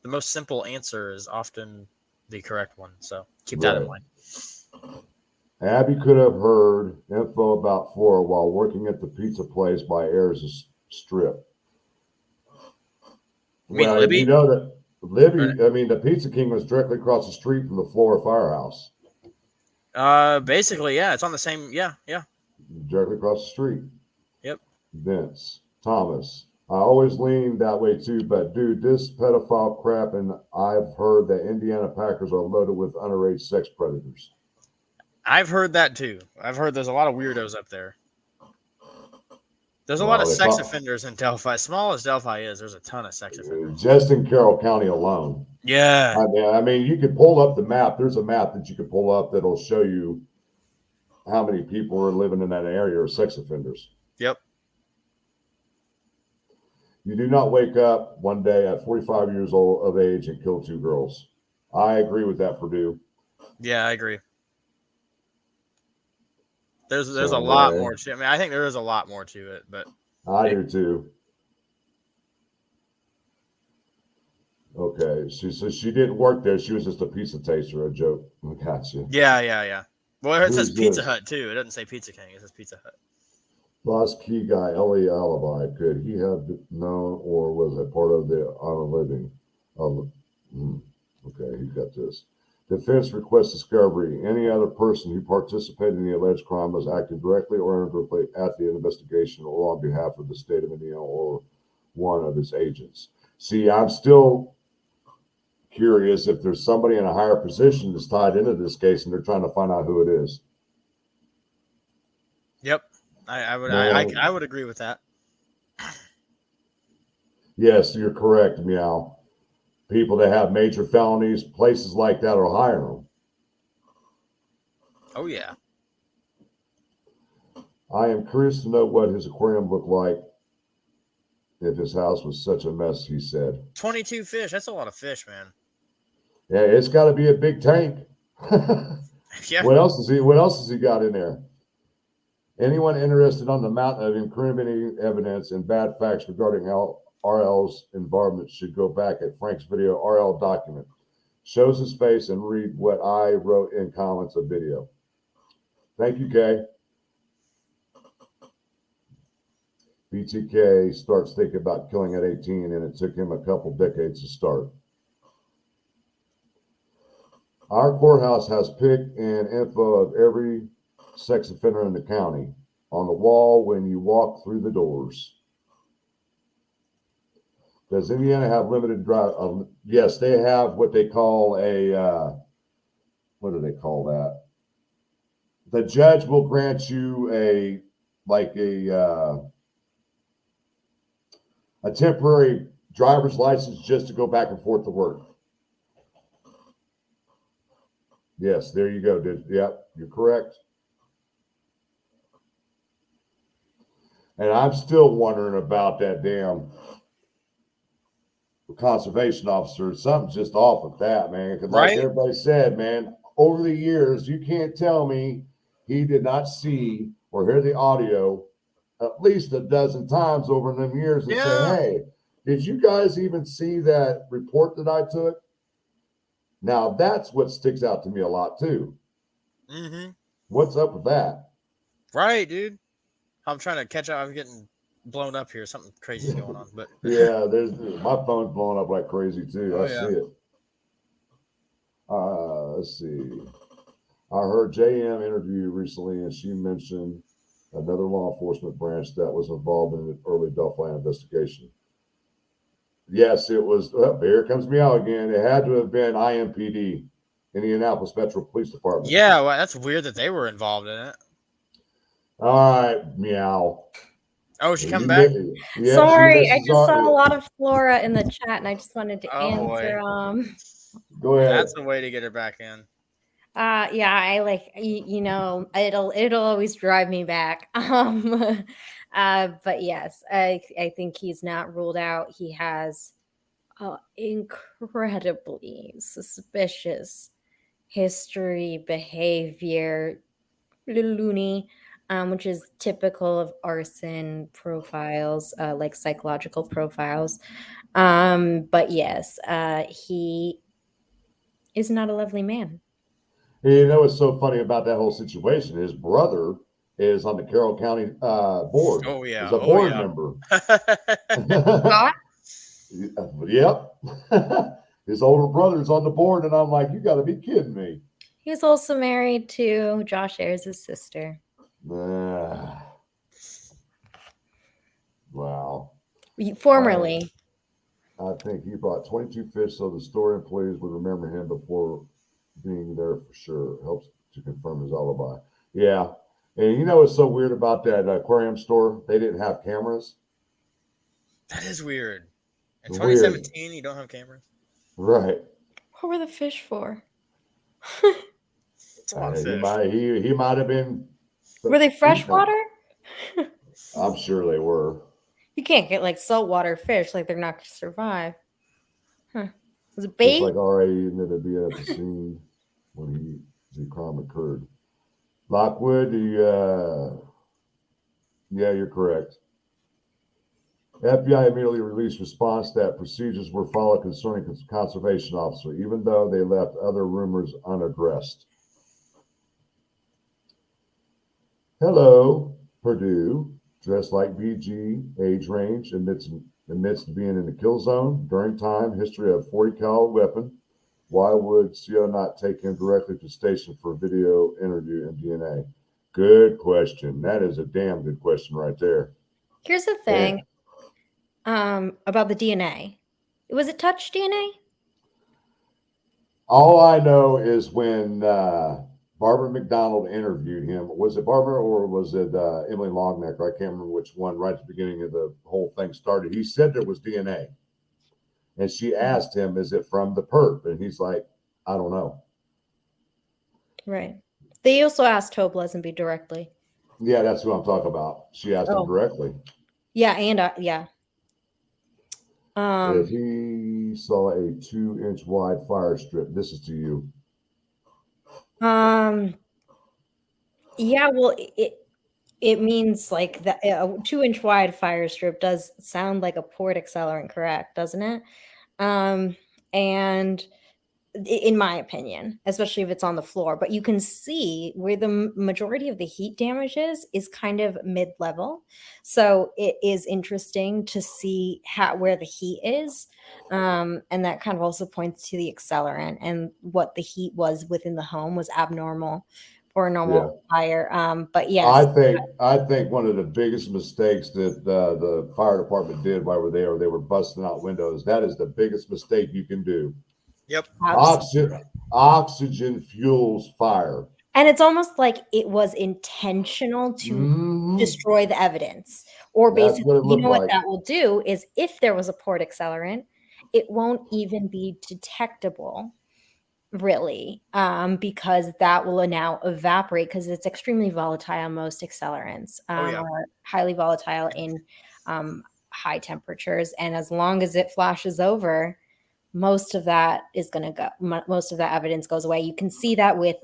most simple answer is often the correct one. So keep that in mind. Abby could have heard info about Flora while working at the pizza place by Ayers' Strip. You mean well, Libby? You know that Libby, Right. I mean, the Pizza King was directly across the street from the Flora Firehouse. Basically, yeah, it's on the same. Yeah. Directly across the street. Yep. Vince, Thomas. I always lean that way too, but dude, this pedophile crap, and I've heard that Indiana Packers are loaded with underage sex predators. I've heard that too. I've heard there's a lot of weirdos up there. There's a lot of sex offenders in Delphi. Small as Delphi is, there's a ton of sex offenders. Just in Carroll County alone. Yeah. I mean, you could pull up the map. There's a map that you could pull up that'll show you how many people are living in that area are sex offenders. Yep. You do not wake up one day at 45 years old of age and kill 2 girls. I agree with that, Purdue. Yeah, I agree. There's a lot more to it. I mean, I think there is a lot more to it, but I do too. Okay, she didn't work there. She was just a pizza taster. A joke. Gotcha. Yeah. Well, it says Who's Pizza this? Hut too. It doesn't say Pizza King. It says Pizza Hut. Lost key guy, Ellie Alibi. Could he have known or was a part of the on a living? Okay, he got this. Defense requests discovery. Any other person who participated in the alleged crime was acting directly or indirectly at the investigation or on behalf of the state of Indiana or one of its agents. See, I'm still curious if there's somebody in a higher position that's tied into this case and they're trying to find out who it is. Yep. I would agree with that. Yes, you're correct, Meow. People that have major felonies, places like that are hiring them. Oh, yeah. I am curious to know what his aquarium looked like. if his house was such a mess, he said. 22 fish. That's a lot of fish, man. Yeah, it's got to be a big tank. Yeah. What else has he got in there? Anyone interested on the mountain of incriminating evidence and bad facts regarding RL's involvement should go back at Frank's video RL document. Shows his face and read what I wrote in comments of video. Thank you, Kay. BTK starts thinking about killing at 18, and it took him a couple decades to start. Our courthouse has pic and info of every sex offender in the county on the wall when you walk through the doors. Does Indiana have limited drive? Yes, they have what they call a, what do they call that? The judge will grant you a temporary driver's license just to go back and forth to work. Yes, there you go. Yep, you're correct. And I'm still wondering about that damn conservation officer. Something's just off with that, man. Because like everybody said, man, over the years, you can't tell me he did not see or hear the audio at least a dozen times over them years and say, hey, did you guys even see that report that I took? Now, that's what sticks out to me a lot, too. Mm-hmm. What's up with that? Right, dude. I'm trying to catch up. I'm getting blown up here. Something crazy's going on. But yeah, my phone's blowing up like crazy, too. Oh, I see it. Let's see. I heard JM interview recently, and she mentioned another law enforcement branch that was involved in an early Delphi investigation. Yes, it was. Here comes meow again. It had to have been IMPD, Indianapolis Metro Police Department. Yeah, well, that's weird that they were involved in it. All right, meow. Oh, she coming back? Yeah, sorry, I just saw a lot of Flora in the chat, and I just wanted to answer. Go ahead. That's the way to get her back in. Yeah, I like it'll always drive me back. But yes, I think he's not ruled out. He has incredibly suspicious history, behavior, little loony, which is typical of arson profiles, like psychological profiles. But yes, he is not a lovely man. You know what's so funny about that whole situation? His brother is on the Carroll County board. Oh, yeah. He's a board member. Yep. His older brother's on the board, and I'm like, you got to be kidding me. He's also married to Josh Ayers' sister. Wow. Formerly. I think he brought 22 fish, so the store employees would remember him before being there for sure. Helps to confirm his alibi. Yeah. And you know what's so weird about that aquarium store? They didn't have cameras. That is weird. In 2017, you don't have cameras? Right. What were the fish for? It's a lot of fish. He might have been. Were they freshwater? I'm sure they were. You can't get like saltwater fish, like they're not going to survive. Huh. Was it bait? It's like already admitted to be at the scene when the crime occurred. Lockwood, yeah, you're correct. FBI immediately released response that procedures were followed concerning conservation officer, even though they left other rumors unaddressed. Hello, Purdue, dressed like BG, age range, admits being in the kill zone during time, history of 40 cal weapon. Why would CO not take him directly to station for video interview and DNA? Good question. That is a damn good question right there. Here's the thing about the DNA. Was it touch DNA? All I know is when Barbara McDonald interviewed him, was it Barbara or was it Emily Longnecker? I can't remember which one. Right at the beginning of the whole thing started, he said there was DNA. And she asked him, is it from the perp? And he's like, I don't know. Right. They also asked Hope Lesenby directly. Yeah, that's who I'm talking about. She asked him directly. Yeah, and yeah. If he saw a 2-inch wide fire strip, this is to you. Yeah, well, it means like that a 2-inch wide fire strip does sound like a port accelerant, correct? Doesn't it? And in my opinion, especially if it's on the floor, but you can see where the majority of the heat damage is kind of mid-level. So it is interesting to see where the heat is. And that kind of also points to the accelerant, and what the heat was within the home was abnormal for a normal fire. But yes, I think one of the biggest mistakes that the fire department did while they were busting out windows. That is the biggest mistake you can do. Yep. Oxygen fuels fire. And it's almost like it was intentional to destroy the evidence. Or That's basically, what it you looked know what like. that will do is, if there was a port accelerant, it won't even be detectable, really, because that will now evaporate, because it's extremely volatile. Most accelerants are highly volatile in high temperatures. And as long as it flashes over, most of that is going to go. Most of that evidence goes away. You can see that with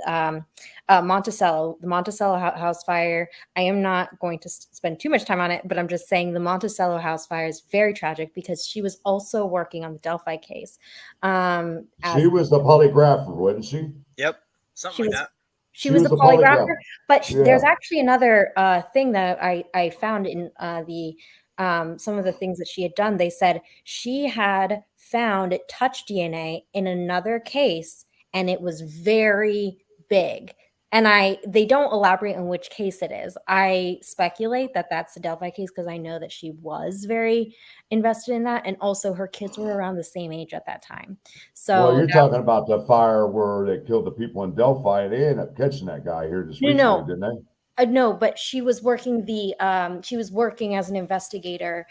Monticello, the Monticello house fire. I am not going to spend too much time on it, but I'm just saying the Monticello house fire is very tragic, because she was also working on the Delphi case. She was the polygrapher, wasn't she? Yep. Something like that. She was the polygrapher, but there's actually another thing that I found in some of the things that she had done. They said she had found touch DNA in another case, and it was very big. And they don't elaborate on which case it is. I speculate that that's the Delphi case, because I know that she was very invested in that, and also her kids were around the same age at that time. So, well, you're talking about the fire where they killed the people in Delphi, and they ended up catching that guy here just recently, didn't they? No, but she was working as an investigator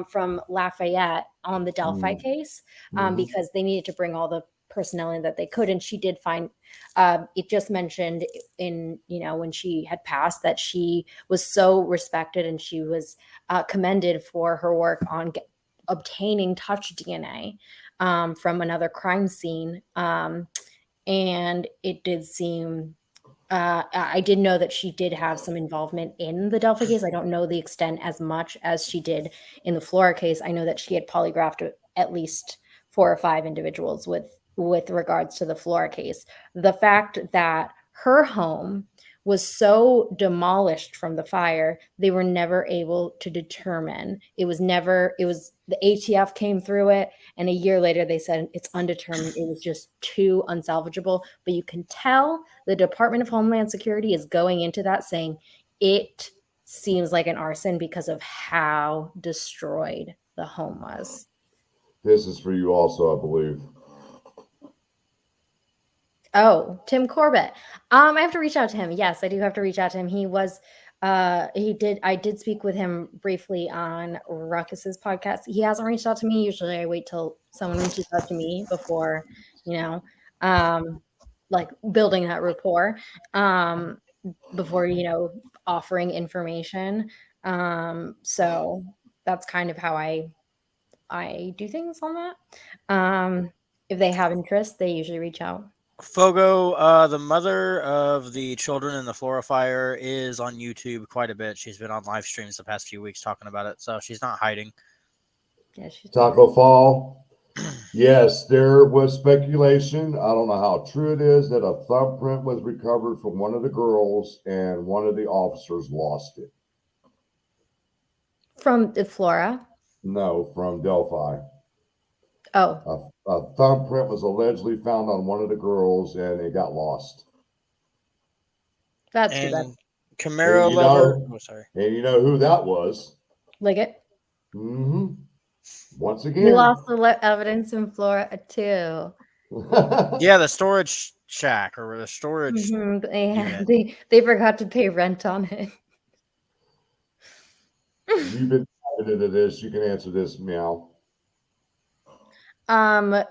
from Lafayette on the Delphi case, because they needed to bring all the personnel in that they could. And she did find, it just mentioned in, when she had passed, that she was so respected, and she was commended for her work on obtaining touch DNA from another crime scene. And it did seem, I did know that she did have some involvement in the Delphi case. I don't know the extent as much as she did in the Flora case. I know that she had polygraphed at least 4 or 5 individuals with regards to the Flora case. The fact that her home was so demolished from the fire, they were never able to determine. It was the ATF came through it, and a year later they said it's undetermined. It was just too unsalvageable. But you can tell the Department of Homeland Security is going into that saying it seems like an arson because of how destroyed the home was. This is for you also, I believe. Oh, Tim Corbett. I have to reach out to him. Yes, I do have to reach out to him. I did speak with him briefly on Ruckus's podcast. He hasn't reached out to me. Usually I wait till someone reaches out to me before, like building that rapport, before, offering information. So that's kind of how I do things on that. If they have interest, they usually reach out. Fogo, the mother of the children in the Flora fire, is on YouTube quite a bit. She's been on live streams the past few weeks talking about it, so she's not hiding. Yeah, she's Taco Fall. Yes, there was speculation. I don't know how true it is that a thumbprint was recovered from one of the girls, and one of the officers lost it. From the Flora? No, from Delphi. Oh. A thumbprint was allegedly found on one of the girls, and it got lost. That's too bad. Camaro lover. Sorry. And you know who that was? Liggett. Mm-hmm. Once again. We lost the evidence in Flora too. Yeah, the storage shack or the storage. Mm-hmm. They forgot to pay rent on it. You've been diving into this. You can answer this, Meow. So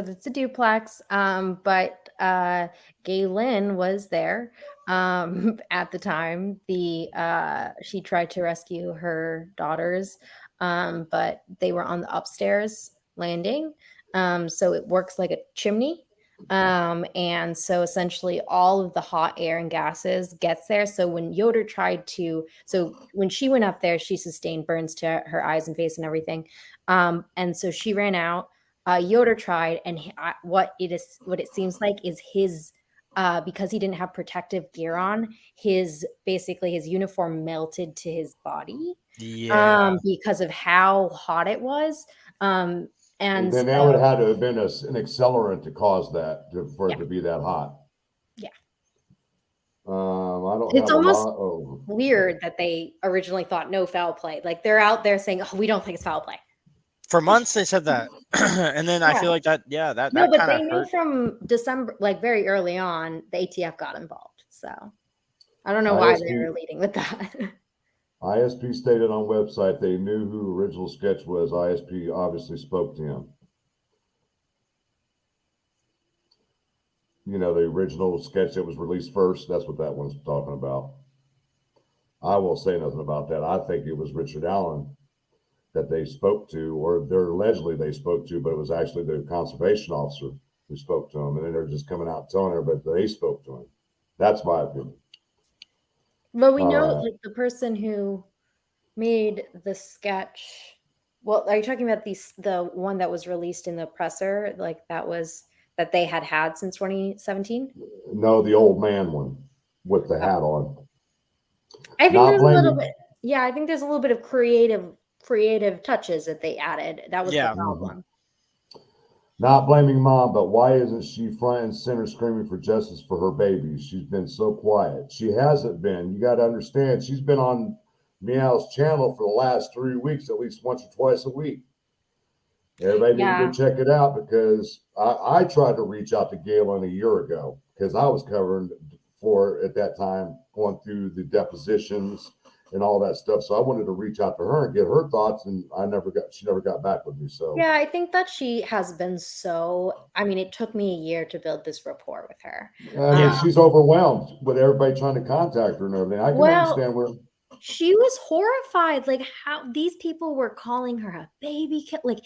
it's a duplex, but Gaylin was there at the time. She tried to rescue her daughters but they were on the upstairs landing. So it works like a chimney. And so essentially all of the hot air and gases gets there. So when when she went up there, she sustained burns to her eyes and face and everything. And so she ran out. Yoder tried, and what it seems like is his, because he didn't have protective gear on, his uniform melted to his body. Yeah. Because of how hot it was. And then that would have to have been an accelerant to cause that, for it to be that hot. Yeah. I don't. It's almost weird that they originally thought no foul play. Like they're out there saying, "Oh, we don't think it's foul play." For months they said that, and then I feel like that. Yeah, that No, but kind they of knew hurt. from December, like very early on, the ATF got involved. So I don't know why they were leading with that. ISP stated on website they knew who original sketch was. ISP obviously spoke to him. You know, the original sketch that was released first, that's what that one's talking about. I won't say nothing about that. I think it was Richard Allen that they spoke to, or they're allegedly they spoke to, but it was actually the conservation officer who spoke to him. And then they're just coming out telling everybody that they spoke to him. That's my opinion. But we know like the person who made the sketch. Well, are you talking about the one that was released in the presser? Like that they had since 2017? No, the old man one with the hat on. I think there's a little bit. Yeah, I think there's a little bit of creative touches that they added. That was the problem. Not blaming mom, but why isn't she front and center screaming for justice for her baby? She's been so quiet. She hasn't been. You got to understand, she's been on Meow's channel for the last 3 weeks, at least once or twice a week. Everybody need to go check it out, because I tried to reach out to Galen a year ago because I was covering for, at that time, going through the depositions and all that stuff. So I wanted to reach out to her and get her thoughts, and she never got back with me. So yeah, I think that she has been it took me a year to build this rapport with her. She's overwhelmed with everybody trying to contact her and everything. I can understand where she was horrified, like how these people were calling her a baby kid. Like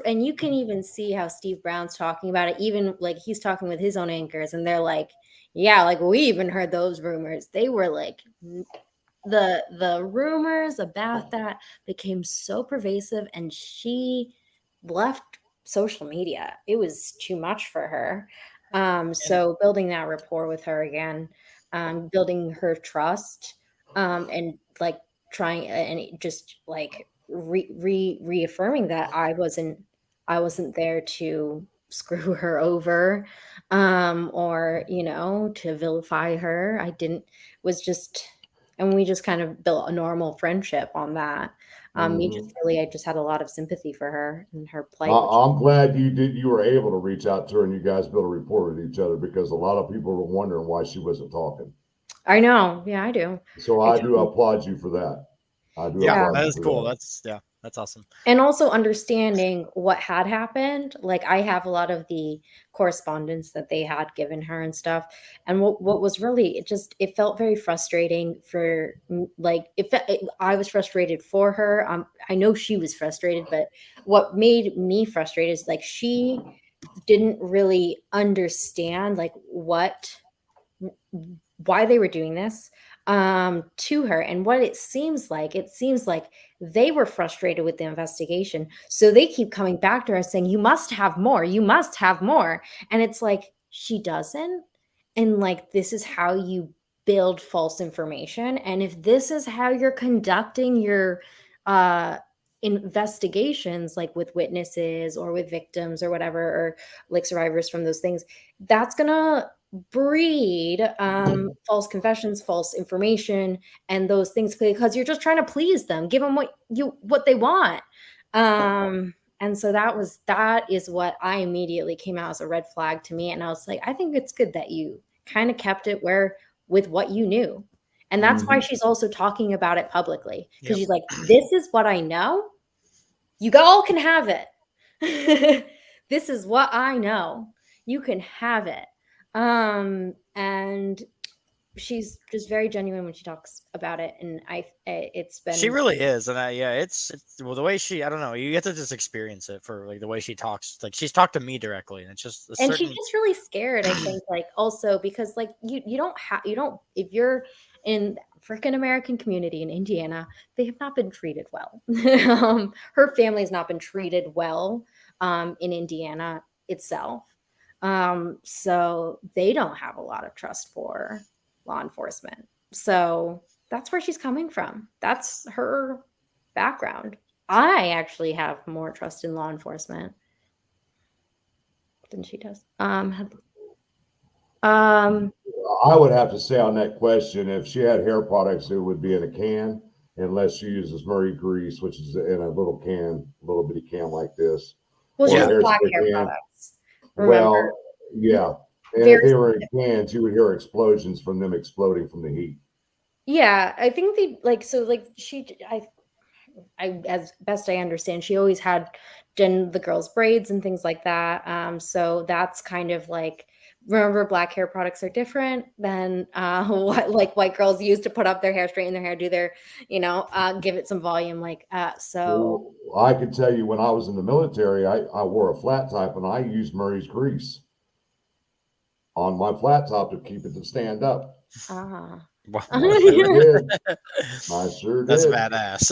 and you can even see how Steve Brown's talking about it. Even like he's talking with his own anchors, and they're like, yeah, like we even heard those rumors. They were like, the rumors about that became so pervasive, and she left social media. It was too much for her. So building that rapport with her again, building her trust, and like trying and just like reaffirming that I wasn't there to screw her over, or to vilify her. Was just, and we just kind of built a normal friendship on that. I just had a lot of sympathy for her and her plight. I'm glad you were able to reach out to her and you guys built a rapport with each other, because a lot of people were wondering why she wasn't talking. I know. Yeah, I do. So I do applaud you for that. Yeah, that is cool. That's awesome. And also understanding what had happened. Like I have a lot of the correspondence that they had given her and stuff. And what was really, it felt very frustrating for I was frustrated for her. I know she was frustrated, but what made me frustrated is like, she didn't really understand like why they were doing this to her. And what it seems like they were frustrated with the investigation. So they keep coming back to her saying, you must have more. You must have more. And it's like, she doesn't. And like, this is how you build false information. And if this is how you're conducting your investigations, like with witnesses or with victims or whatever, or like survivors from those things, that's going to breed false confessions, false information, and those things, because you're just trying to please them, give them what they want. And so that is what I immediately came out as a red flag to me. And I was like, I think it's good that you kind of kept it with what you knew. And that's why she's also talking about it publicly, because she's like, this is what I know. You all can have it. This is what I know. You can have it. And she's just very genuine when she talks about it, and it's been She really is, and it's well the way she I don't know. You get to just experience it for like the way she talks. Like she's talked to me directly, and it's just a and certain. she's just really scared, I think, like also because like you don't if you're in freaking American community in Indiana, they have not been treated well. Her family has not been treated well in Indiana itself. So they don't have a lot of trust for law enforcement. So that's where she's coming from. That's her background. I actually have more trust in law enforcement than she does. I would have to say on that question, if she had hair products, it would be in a can, unless she uses Murray grease, which is in a little can, little bitty can like this. Well, Or she a has black hairspray hair can. products. Remember, Well, yeah. And if they were in cans, you would hear explosions from them exploding from the heat. yeah, I think they like so like I as best I understand, she always had done the girls' braids and things like that. So that's kind of like remember black hair products are different than what like white girls use to put up their hair, straighten their hair, do their, give it some volume. So Well, I can tell you when I was in the military, I wore a flat top and I used Murray's grease on my flat top to keep it to stand up. ah. Wow. I sure did. I sure That's did. badass.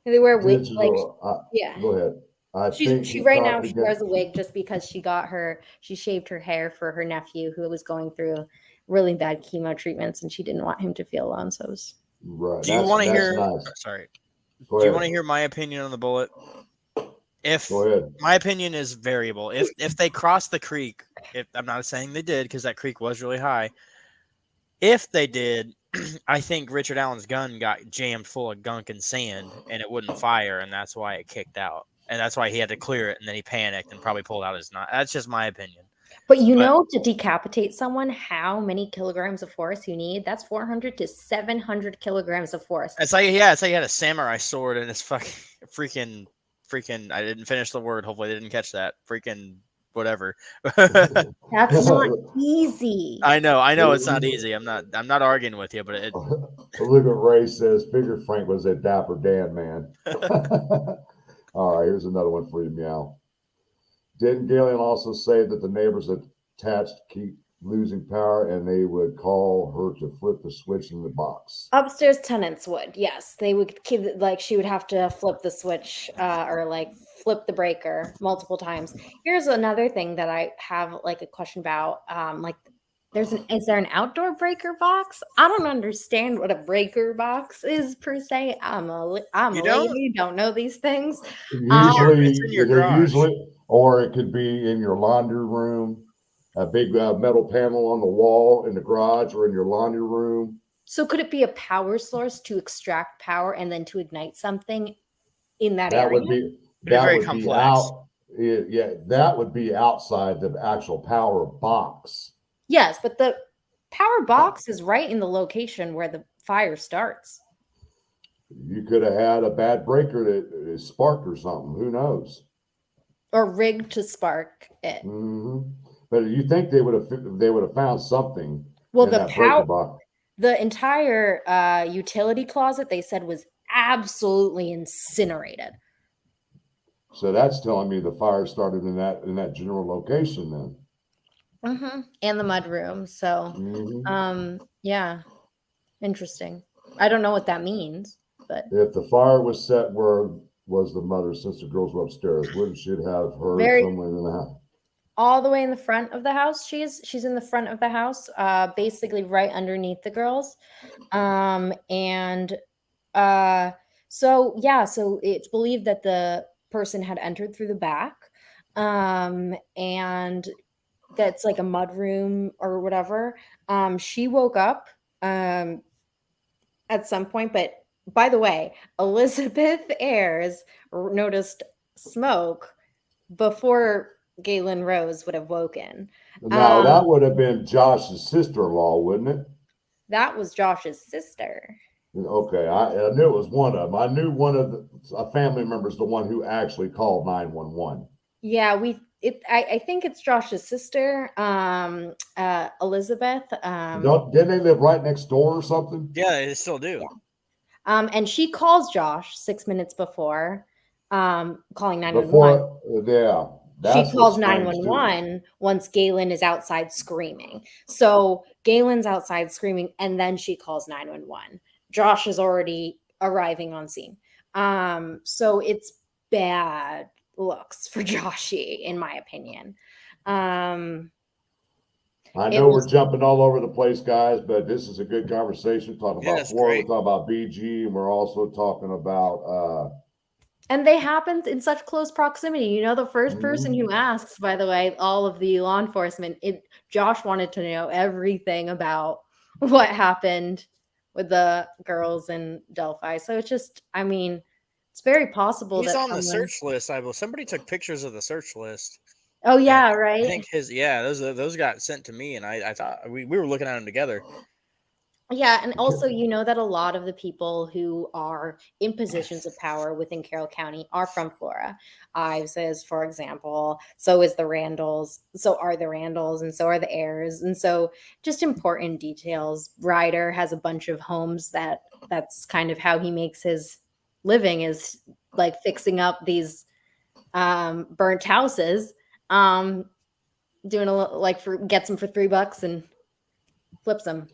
They wear wigs like Digital. yeah. Go ahead. I think She he's right now talking she again. wears a wig just because she shaved her hair for her nephew who was going through really bad chemo treatments and she didn't want him to feel alone. So it was Right. Do you want to That's hear? nice. Sorry. Go Do you ahead. want to hear my opinion on the bullet? If Go ahead. my opinion is variable, if they crossed the creek, I'm not saying they did because that creek was really high. If they did, I think Richard Allen's gun got jammed full of gunk and sand, and it wouldn't fire, and that's why it kicked out, and that's why he had to clear it, and then he panicked and probably pulled out his knife. That's just my opinion. But to decapitate someone, how many kilograms of force you need? That's 400 to 700 kilograms of force. It's like he had a samurai sword and it's freaking. I didn't finish the word. Hopefully, they didn't catch that. Freaking whatever. That's not easy. I know it's not easy. I'm not arguing with you, but Look at Ray says, figured Frank was a dapper Dan man. All right, here's another one for you, Meow. Didn't Galen also say that the neighbors attached keep losing power and they would call her to flip the switch in the box? Upstairs tenants would, yes. They would keep like she would have to flip the switch or like flip the breaker multiple times. Here's another thing that I have like a question about. Is there an outdoor breaker box? I don't understand what a breaker box is per se. I'm a lady, don't know these things. Usually, it's in your garage. Or it could be in your laundry room, a big metal panel on the wall in the garage or in your laundry room. So could it be a power source to extract power and then to ignite something in that That area? would be very complex. That would be outside the actual power box. Yes, but the power box is right in the location where the fire starts. You could have had a bad breaker that sparked or something. Who knows? Or rigged to spark it. Mm-hmm. But you think they would have found something? Well, in that breaker box. The entire utility closet they said was absolutely incinerated. So that's telling me the fire started in that general location then. Mm-hmm. And the mud room. So, yeah, interesting. I don't know what that means, but if the fire was set where was the mother since the girls were upstairs, wouldn't she have heard someone in the house? All the way in the front of the house. She's in the front of the house, basically right underneath the girls. So it's believed that the person had entered through the back. And that's like a mud room or whatever. She woke up at some point, but by the way, Elizabeth Ayres noticed smoke before Galen Rose would have woken. Now that would have been Josh's sister-in-law, wouldn't it? That was Josh's sister. Okay, I knew it was one of them. I knew one of a family member is the one who actually called 911. Yeah, I think it's Josh's sister, Elizabeth. Didn't they live right next door or something? Yeah, they still do. And she calls Josh 6 minutes before, calling 911. Before, yeah. That's She calls what's strange, too. 911 once Galen is outside screaming. So Galen's outside screaming, and then she calls 911. Josh is already arriving on scene. So it's bad looks for Joshy, in my opinion. I know we're jumping all over the place, guys, but this is a good conversation. Talking Yeah, about it's Florida, great. we're talking about BG, and we're also talking about and they happen in such close proximity. You know, the first person Mhm. who asks, by the way, all of the law enforcement, Josh wanted to know everything about what happened with the girls in Delphi. So it's just, I mean, it's very possible He's that on the someone. search list. I believe somebody took pictures of the search list. Oh And yeah, I right. think those got sent to me, and I thought we were looking at them together. Yeah, and also you know that a lot of the people who are in positions of power within Carroll County are from Florida. Ives is, for example, so is the Randalls, so are the Randalls, and so are the heirs. And so just important details. Ryder has a bunch of homes that's kind of how he makes his living, is like fixing up these burnt houses, doing gets them for $3 and flips them.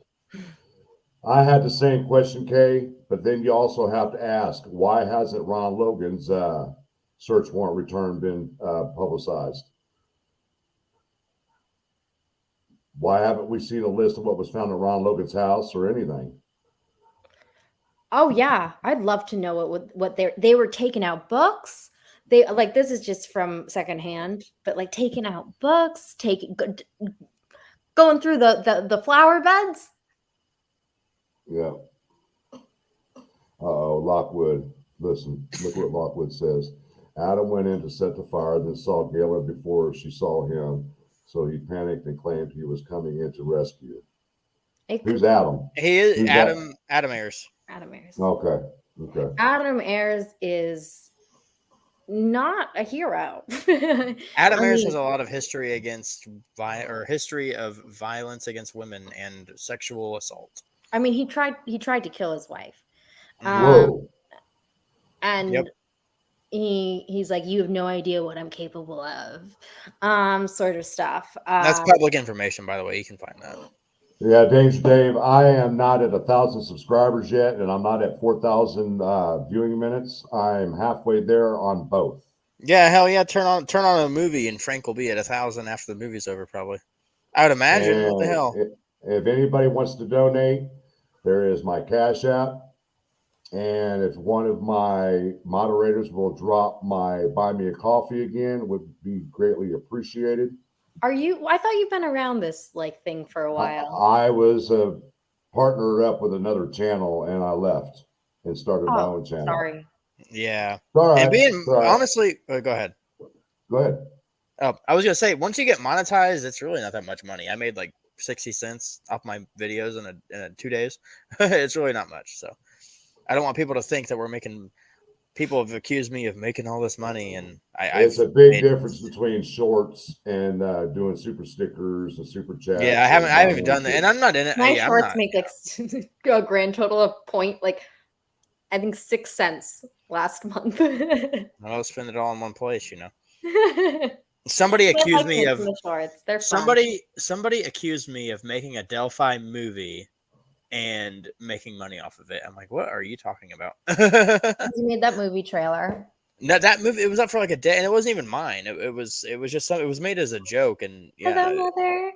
I had the same question, Kay, but then you also have to ask, why hasn't Ron Logan's search warrant return been publicized? Why haven't we seen a list of what was found at Ron Logan's house or anything? Oh yeah, I'd love to know what they were taking out books. They like this is just from secondhand, but like taking out books, going through the flower beds. Yeah. Uh-oh, Lockwood. Listen, look what Lockwood says. Adam went in to set the fire, then saw Galen before she saw him, so he panicked and claimed he was coming in to rescue. Who's Adam? He is Who's Adam Ayers. Adam Ayers. Okay. Adam Ayers is not a hero. Adam Ayers has a lot of history against history of violence against women and sexual assault. I mean, he tried to kill his wife. Whoa. And Yep. he's like, you have no idea what I'm capable of, sort of stuff. That's public information, by the way. You can find that. Yeah, Danger Dave, I am not at 1,000 subscribers yet, and I'm not at 4,000 viewing minutes. I'm halfway there on both. Yeah, hell yeah! Turn on a movie, and Frank will be at 1,000 after the movie's over, probably. I would imagine. And what the hell? If anybody wants to donate, there is my Cash App. And if one of my moderators will drop my buy me a coffee again, would be greatly appreciated. I thought you've been around this like thing for a while. I was partnered up with another channel and I left and started my own channel. Sorry. Yeah. All right. Honestly, go ahead. Go ahead. Oh, I was gonna say, once you get monetized, it's really not that much money. I made like 60 cents off my videos in 2 days. It's really not much. So I don't want people to think that we're making. People have accused me of making all this money, and it's a big difference between shorts and doing super stickers and super chats. Yeah, I haven't even done that, and I'm not in it. My shorts make like a grand total of I think 6 cents last month. I'll spend it all in one place, you know. Somebody accused me of shorts. They're somebody accused me of making a Delphi movie and making money off of it. I'm like, what are you talking about? You made that movie trailer. No, that movie, it was up for like a day, and it wasn't even mine. It was just something. It was made as a joke, and yeah. Hello, Mother.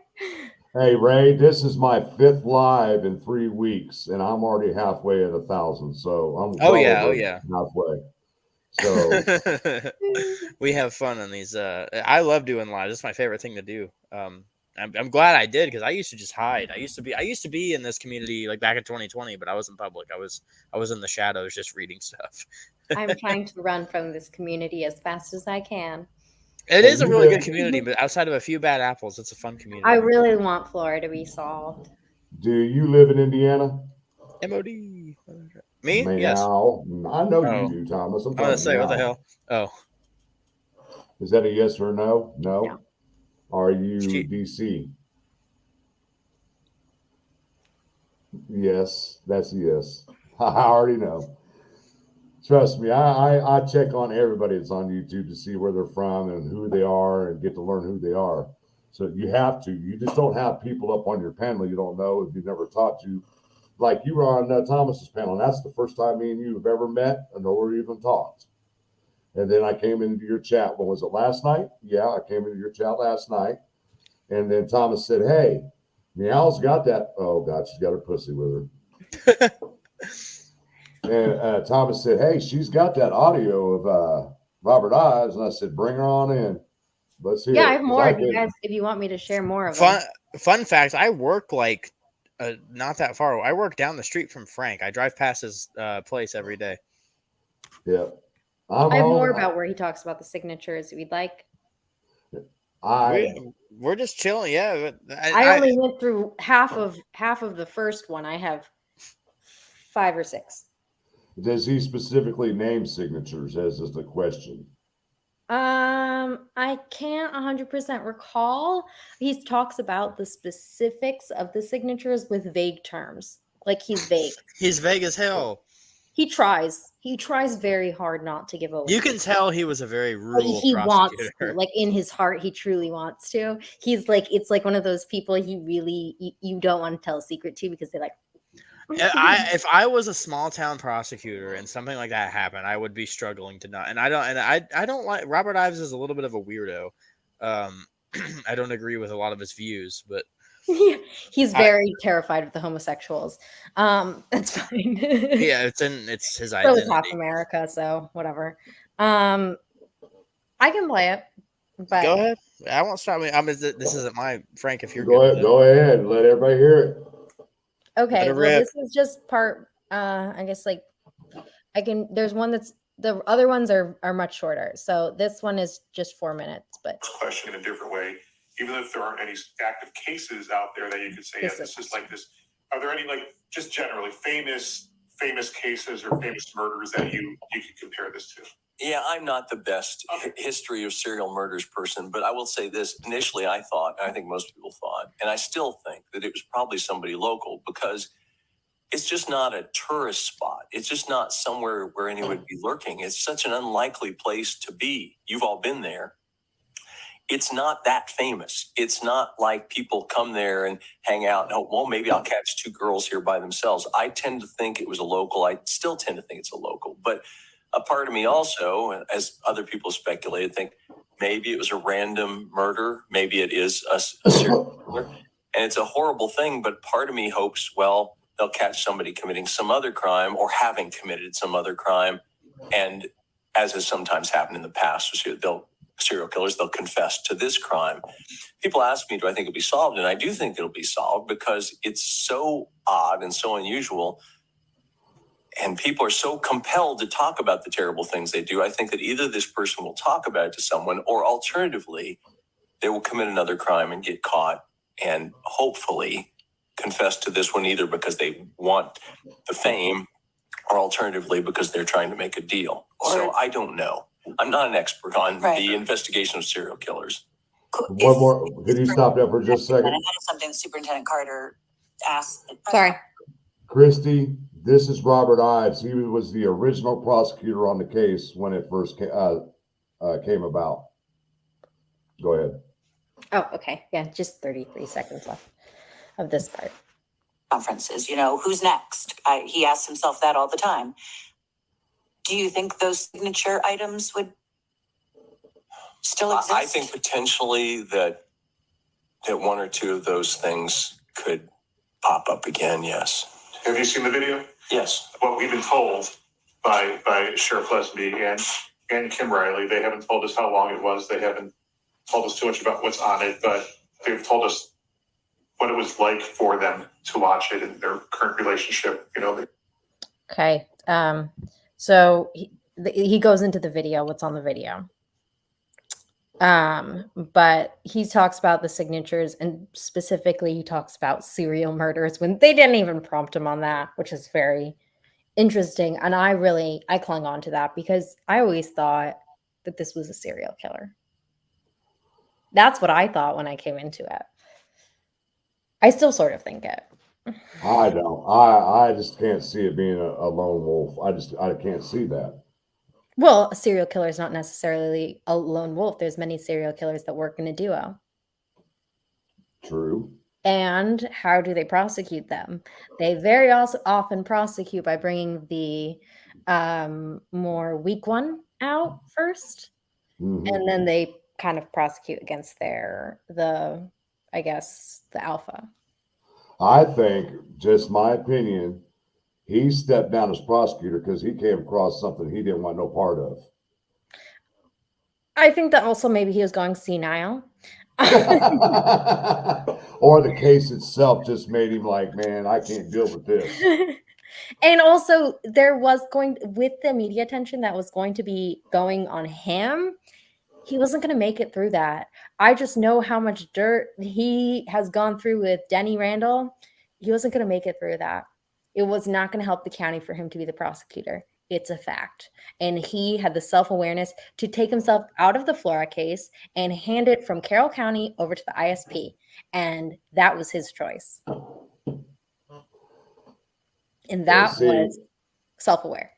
Hey Ray, this is my 5th live in 3 weeks, and I'm already halfway at 1,000. So I'm halfway. So we have fun on these. I love doing live. It's my favorite thing to do. I'm glad I did, because I used to just hide. I used to be in this community like back in 2020, but I wasn't public. I was in the shadows just reading stuff. I'm trying to run from this community as fast as I can. It is a really good community, but outside of a few bad apples, it's a fun community. I really want Florida to be solved. Do you live in Indiana? MOD. Me? Yes. I know you do, Thomas. I'm gonna say, what the hell? Oh. Is that a yes or no? No. No. Are you She- DC? Yes, that's a yes. I already know. Trust me, I check on everybody that's on YouTube to see where they're from and who they are and get to learn who they are. So you have to. You just don't have people up on your panel you don't know if you've never talked to. Like you were on Thomas's panel, and that's the first time me and you have ever met or even talked. And then I came into your chat. When was it, last night? Yeah, I came into your chat last night. And then Thomas said, hey, Meow's got that. Oh, God, she's got her pussy with her. And Thomas said, hey, she's got that audio of Robert Ives. And I said, bring her on in. Let's hear it. Yeah, I have 'Cause more if you want me to share more of them. Fun fact, I work like not that far. I work down the street from Frank. I drive past his place every day. Yeah. I have home. more about where he talks about the signatures if you'd like. We're just chilling. Yeah, but I only went through half of the first one. I have 5 or 6. Does he specifically name signatures, as is the question? I can't 100% recall. He talks about the specifics of the signatures with vague terms. Like he's vague. He's vague as hell. He tries very hard not to give away. You can tell he was a very rural he wants prosecutor. to, like in his heart, he truly wants to. He's like, it's like one of those people you don't want to tell a secret to because they like. If I was a small town prosecutor and something like that happened, I would be struggling to not. And I don't like Robert Ives is a little bit of a weirdo. I don't agree with a lot of his views, but he's very terrified of the homosexuals. That's fine. Yeah, it's his So identity. is half America, so whatever. I can play it, but Go ahead. I won't stop me. This isn't my Frank. If you're Go good ahead, with go ahead. Let everybody hear it. okay. Let it Well, rip. this is just part. I guess like I can. There's one that's the other ones are much shorter. So this one is just 4 minutes, but Question in a different way, even if there aren't any active cases out there that you could say, yeah, This this is- is like this. Are there any like just generally famous cases or famous murders that you could compare this to? Yeah, I'm not the best history of serial murders person, but I will say this. Initially, I thought, and I think most people thought, and I still think that it was probably somebody local because it's just not a tourist spot. It's just not somewhere where anyone would be lurking. It's such an unlikely place to be. You've all been there. It's not that famous. It's not like people come there and hang out and hope, well, maybe I'll catch 2 girls here by themselves. I tend to think it was a local. I still tend to think it's a local. But a part of me also, as other people speculated, think maybe it was a random murder. Maybe it is a serial killer. And it's a horrible thing. But part of me hopes, well, they'll catch somebody committing some other crime or having committed some other crime. And as has sometimes happened in the past, serial killers, they'll confess to this crime. People ask me, do I think it'll be solved? And I do think it'll be solved because it's so odd and so unusual. And people are so compelled to talk about the terrible things they do. I think that either this person will talk about it to someone or alternatively, they will commit another crime and get caught and hopefully confess to this one either because they want the fame or alternatively because they're trying to make a deal. So I don't know. I'm not an expert on the investigation of serial killers. One more. Could you stop that for just a second? That is something Superintendent Carter asked. sorry. Christy, this is Robert Ives. He was the original prosecutor on the case when it first came about. Go ahead. Oh, okay. Yeah, just 33 seconds left of this part. Conferences, who's next? He asks himself that all the time. Do you think those signature items would still exist? I think potentially that one or two of those things could pop up again. Yes. Have you seen the video? Yes. What we've been told by Sheriff Lesby and Kim Riley, they haven't told us how long it was. They haven't told us too much about what's on it, but they've told us what it was like for them to watch it and their current relationship. Okay. So he goes into the video, what's on the video. But he talks about the signatures and specifically he talks about serial murders when they didn't even prompt him on that, which is very interesting. And I clung on to that because I always thought that this was a serial killer. That's what I thought when I came into it. I still sort of think it. I don't. I just can't see it being a lone wolf. I can't see that. Well, a serial killer is not necessarily a lone wolf. There's many serial killers that work in a duo. True. And how do they prosecute them? They very also often prosecute by bringing the more weak one out first, Mhm. and then they kind of prosecute against the alpha. I think, just my opinion, he stepped down as prosecutor because he came across something he didn't want no part of. I think that also maybe he was going senile. Or the case itself just made him like, man, I can't deal with this. And also, there was with the media attention that was going to be going on him, he wasn't going to make it through that. I just know how much dirt he has gone through with Denny Randall. He wasn't going to make it through that. It was not going to help the county for him to be the prosecutor. It's a fact. And he had the self-awareness to take himself out of the Flora case and hand it from Carroll County over to the ISP. And that was his choice. And that was self-aware.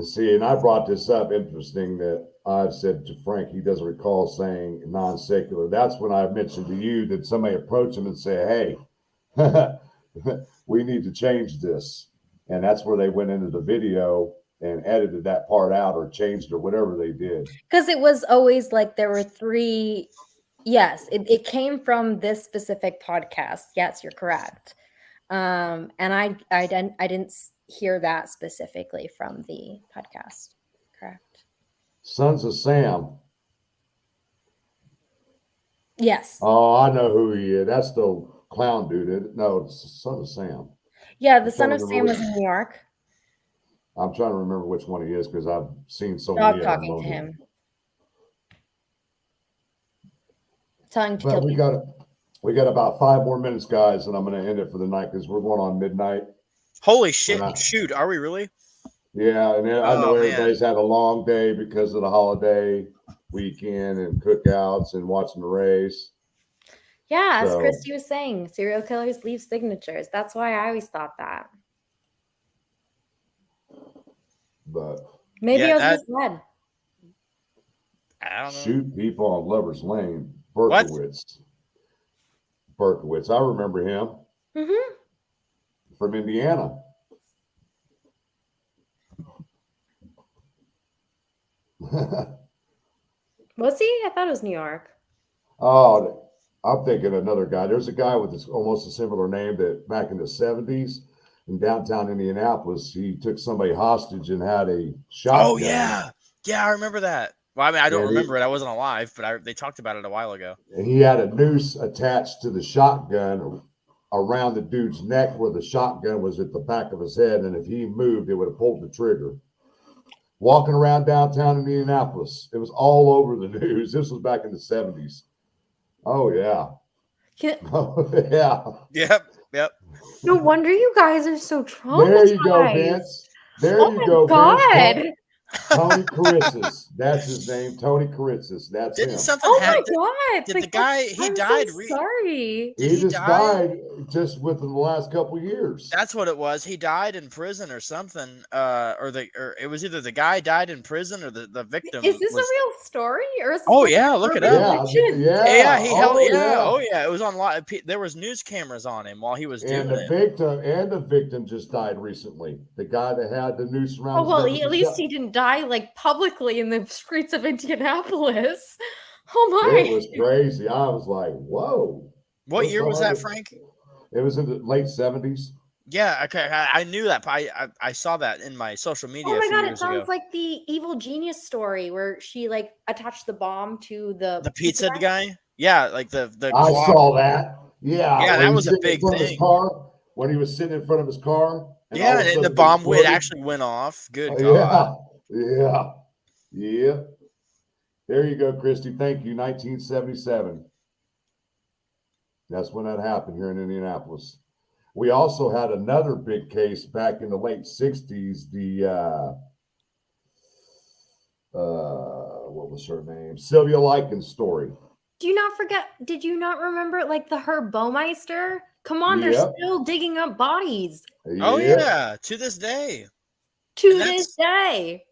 See, and I brought this up, interesting that I've said to Frank, he doesn't recall saying non-secular. That's when I mentioned to you that somebody approached him and say, hey, we need to change this. And that's where they went into the video and edited that part out or changed or whatever they did. Because it was always like there were three. Yes, it came from this specific podcast. Yes, you're correct. And I didn't hear that specifically from the podcast. Correct. Sons of Sam. Yes. Oh, I know who he is. That's the clown dude. No, it's the Son of Sam. Yeah, the Son of Sam was in New York. I'm trying to remember which one he is because I've seen so Dog many. talking to him. Telling to But kill we got about 5 more minutes, guys, and I'm going to end it for the night because we're going on midnight. Holy shit! Shoot, are we really? Yeah, and I know everybody's had a long day because of the holiday weekend and cookouts and watching the race. Yeah, as Christy was saying, serial killers leave signatures. That's why I always thought that. But maybe I was misled. I don't know. Shoot people on Lover's Lane. Berkowitz. I remember him. Mm-hmm. From Indiana. Was he? I thought it was New York. Oh, I'm thinking another guy. There's a guy with almost a similar name that back in the 70s in downtown Indianapolis, he took somebody hostage and had a shotgun. Oh, yeah. Yeah, I remember that. Well, I mean, I don't remember it. I wasn't alive, but they talked about it a while ago. And he had a noose attached to the shotgun around the dude's neck where the shotgun was at the back of his head. And if he moved, it would have pulled the trigger. Walking around downtown Indianapolis. It was all over the news. This was back in the 70s. Oh, yeah. Oh, yeah. Yep. No wonder you guys are so traumatized. There you go, Vince. There you go, Vince. Tony Carissus. That's his name. Tony Carissus. That's Didn't him. something my God. Did the guy, he died. So sorry. He just died just within the last couple of years. That's what it was. He died in prison or something. Or it was either the guy died in prison or the victim. Is this a real story? Or is yeah, look it up. Yeah. He held it was on live. There was news cameras on him while he was doing it. The victim just died recently. The guy that had the noose around his neck. At least he didn't die like publicly in the streets of Indianapolis. Oh my! It was crazy. I was like, "Whoa!" What year was that, Frank? It was in the late 70s. Yeah, okay, I knew that. I saw that in my social media. Oh my God! It sounds like the Evil Genius story where she like attached the bomb to the pizza guy. Yeah, like the. I saw that. Yeah, that was a big thing. When he was sitting in front of his car. And the bomb actually went off. Good God. Yeah. There you go, Christy. Thank you. 1977. That's when that happened here in Indianapolis. We also had another big case back in the late 60s. what was her name? Sylvia Likens' story. Do you not forget? Did you not remember like the Herb Baumeister? Come on, they're Yep. still digging up bodies Oh Yep. yeah, to this day. to And this day.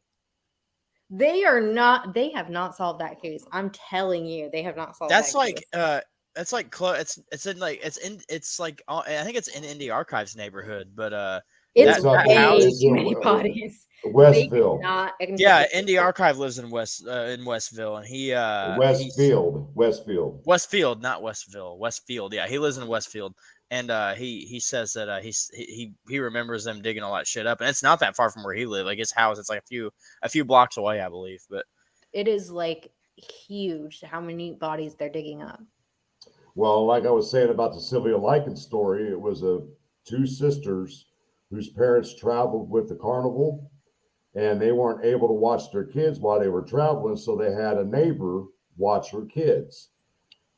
They have not solved that case. I'm telling you, they have not solved That's that like case. it's like close. It's like I think it's in Indy Archives neighborhood, but It's that way house. too many bodies. They Westville. cannot Yeah, anticipate Indy that. Archive lives in Westville, and he's Westfield. Westfield, not Westville. Westfield, yeah, he lives in Westfield, and he says that he remembers them digging all that shit up, and it's not that far from where he lived. Like his house, it's like a few blocks away, I believe. But It is like huge how many bodies they're digging up. Well, like I was saying about the Sylvia Likens story, it was two sisters whose parents traveled with the carnival, and they weren't able to watch their kids while they were traveling, so they had a neighbor watch her kids.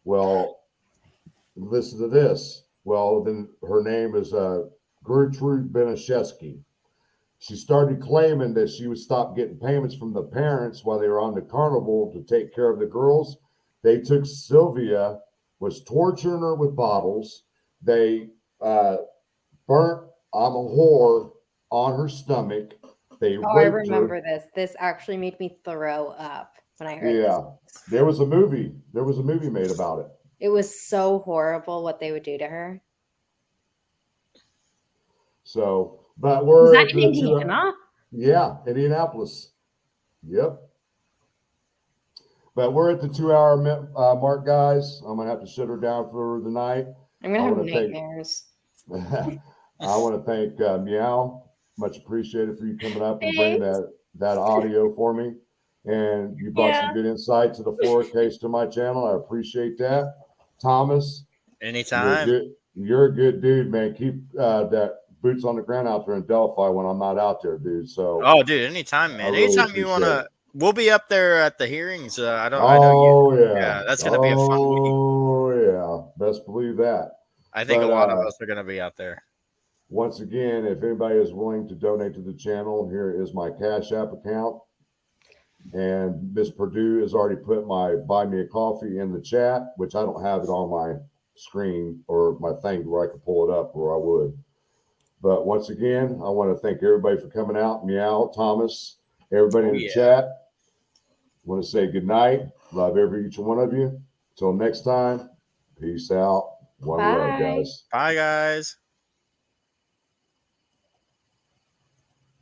Well, listen to this. Well, then her name is Gertrude Benishevsky. She started claiming that she would stop getting payments from the parents while they were on the carnival to take care of the girls. They took Sylvia, was torturing her with bottles. They burnt "I'm a whore" on her stomach. They Oh, I raped her. remember this. This actually made me throw up when I heard Yeah, this. there was a movie. There was a movie made about it. It was so horrible what they would do to her. So, but Was we're that at in the two. Indiana? Yeah, Indianapolis. Yep. But we're at the 2 hour mark, guys. I'm gonna have to shut her down for the night. I'm gonna I have wanna thank- nightmares. I want to thank Meow. Much appreciated for you coming up and bringing that audio for me. And you brought some good insight to the Florida case to my channel. I appreciate that. Thomas, anytime. You're a good dude, man. Keep that boots on the ground out there in Delphi when I'm not out there, dude. So, Oh, dude, anytime, man. really Anytime you appreciate wanna, it. we'll be up there at the hearings. I know you. Yeah, that's gonna be a fun week. Oh yeah, best believe that. I think But, a lot of us are gonna be out there. Once again, if anybody is willing to donate to the channel, here is my Cash App account. And Miss Purdue has already put my buy me a coffee in the chat, which I don't have it on my screen or my thing where I could pull it up, or I would. But once again, I want to thank everybody for coming out. Meow, Thomas, everybody in the chat. I want to say good night. Love each one of you. Until next time, peace out. One love, guys. Bye, guys.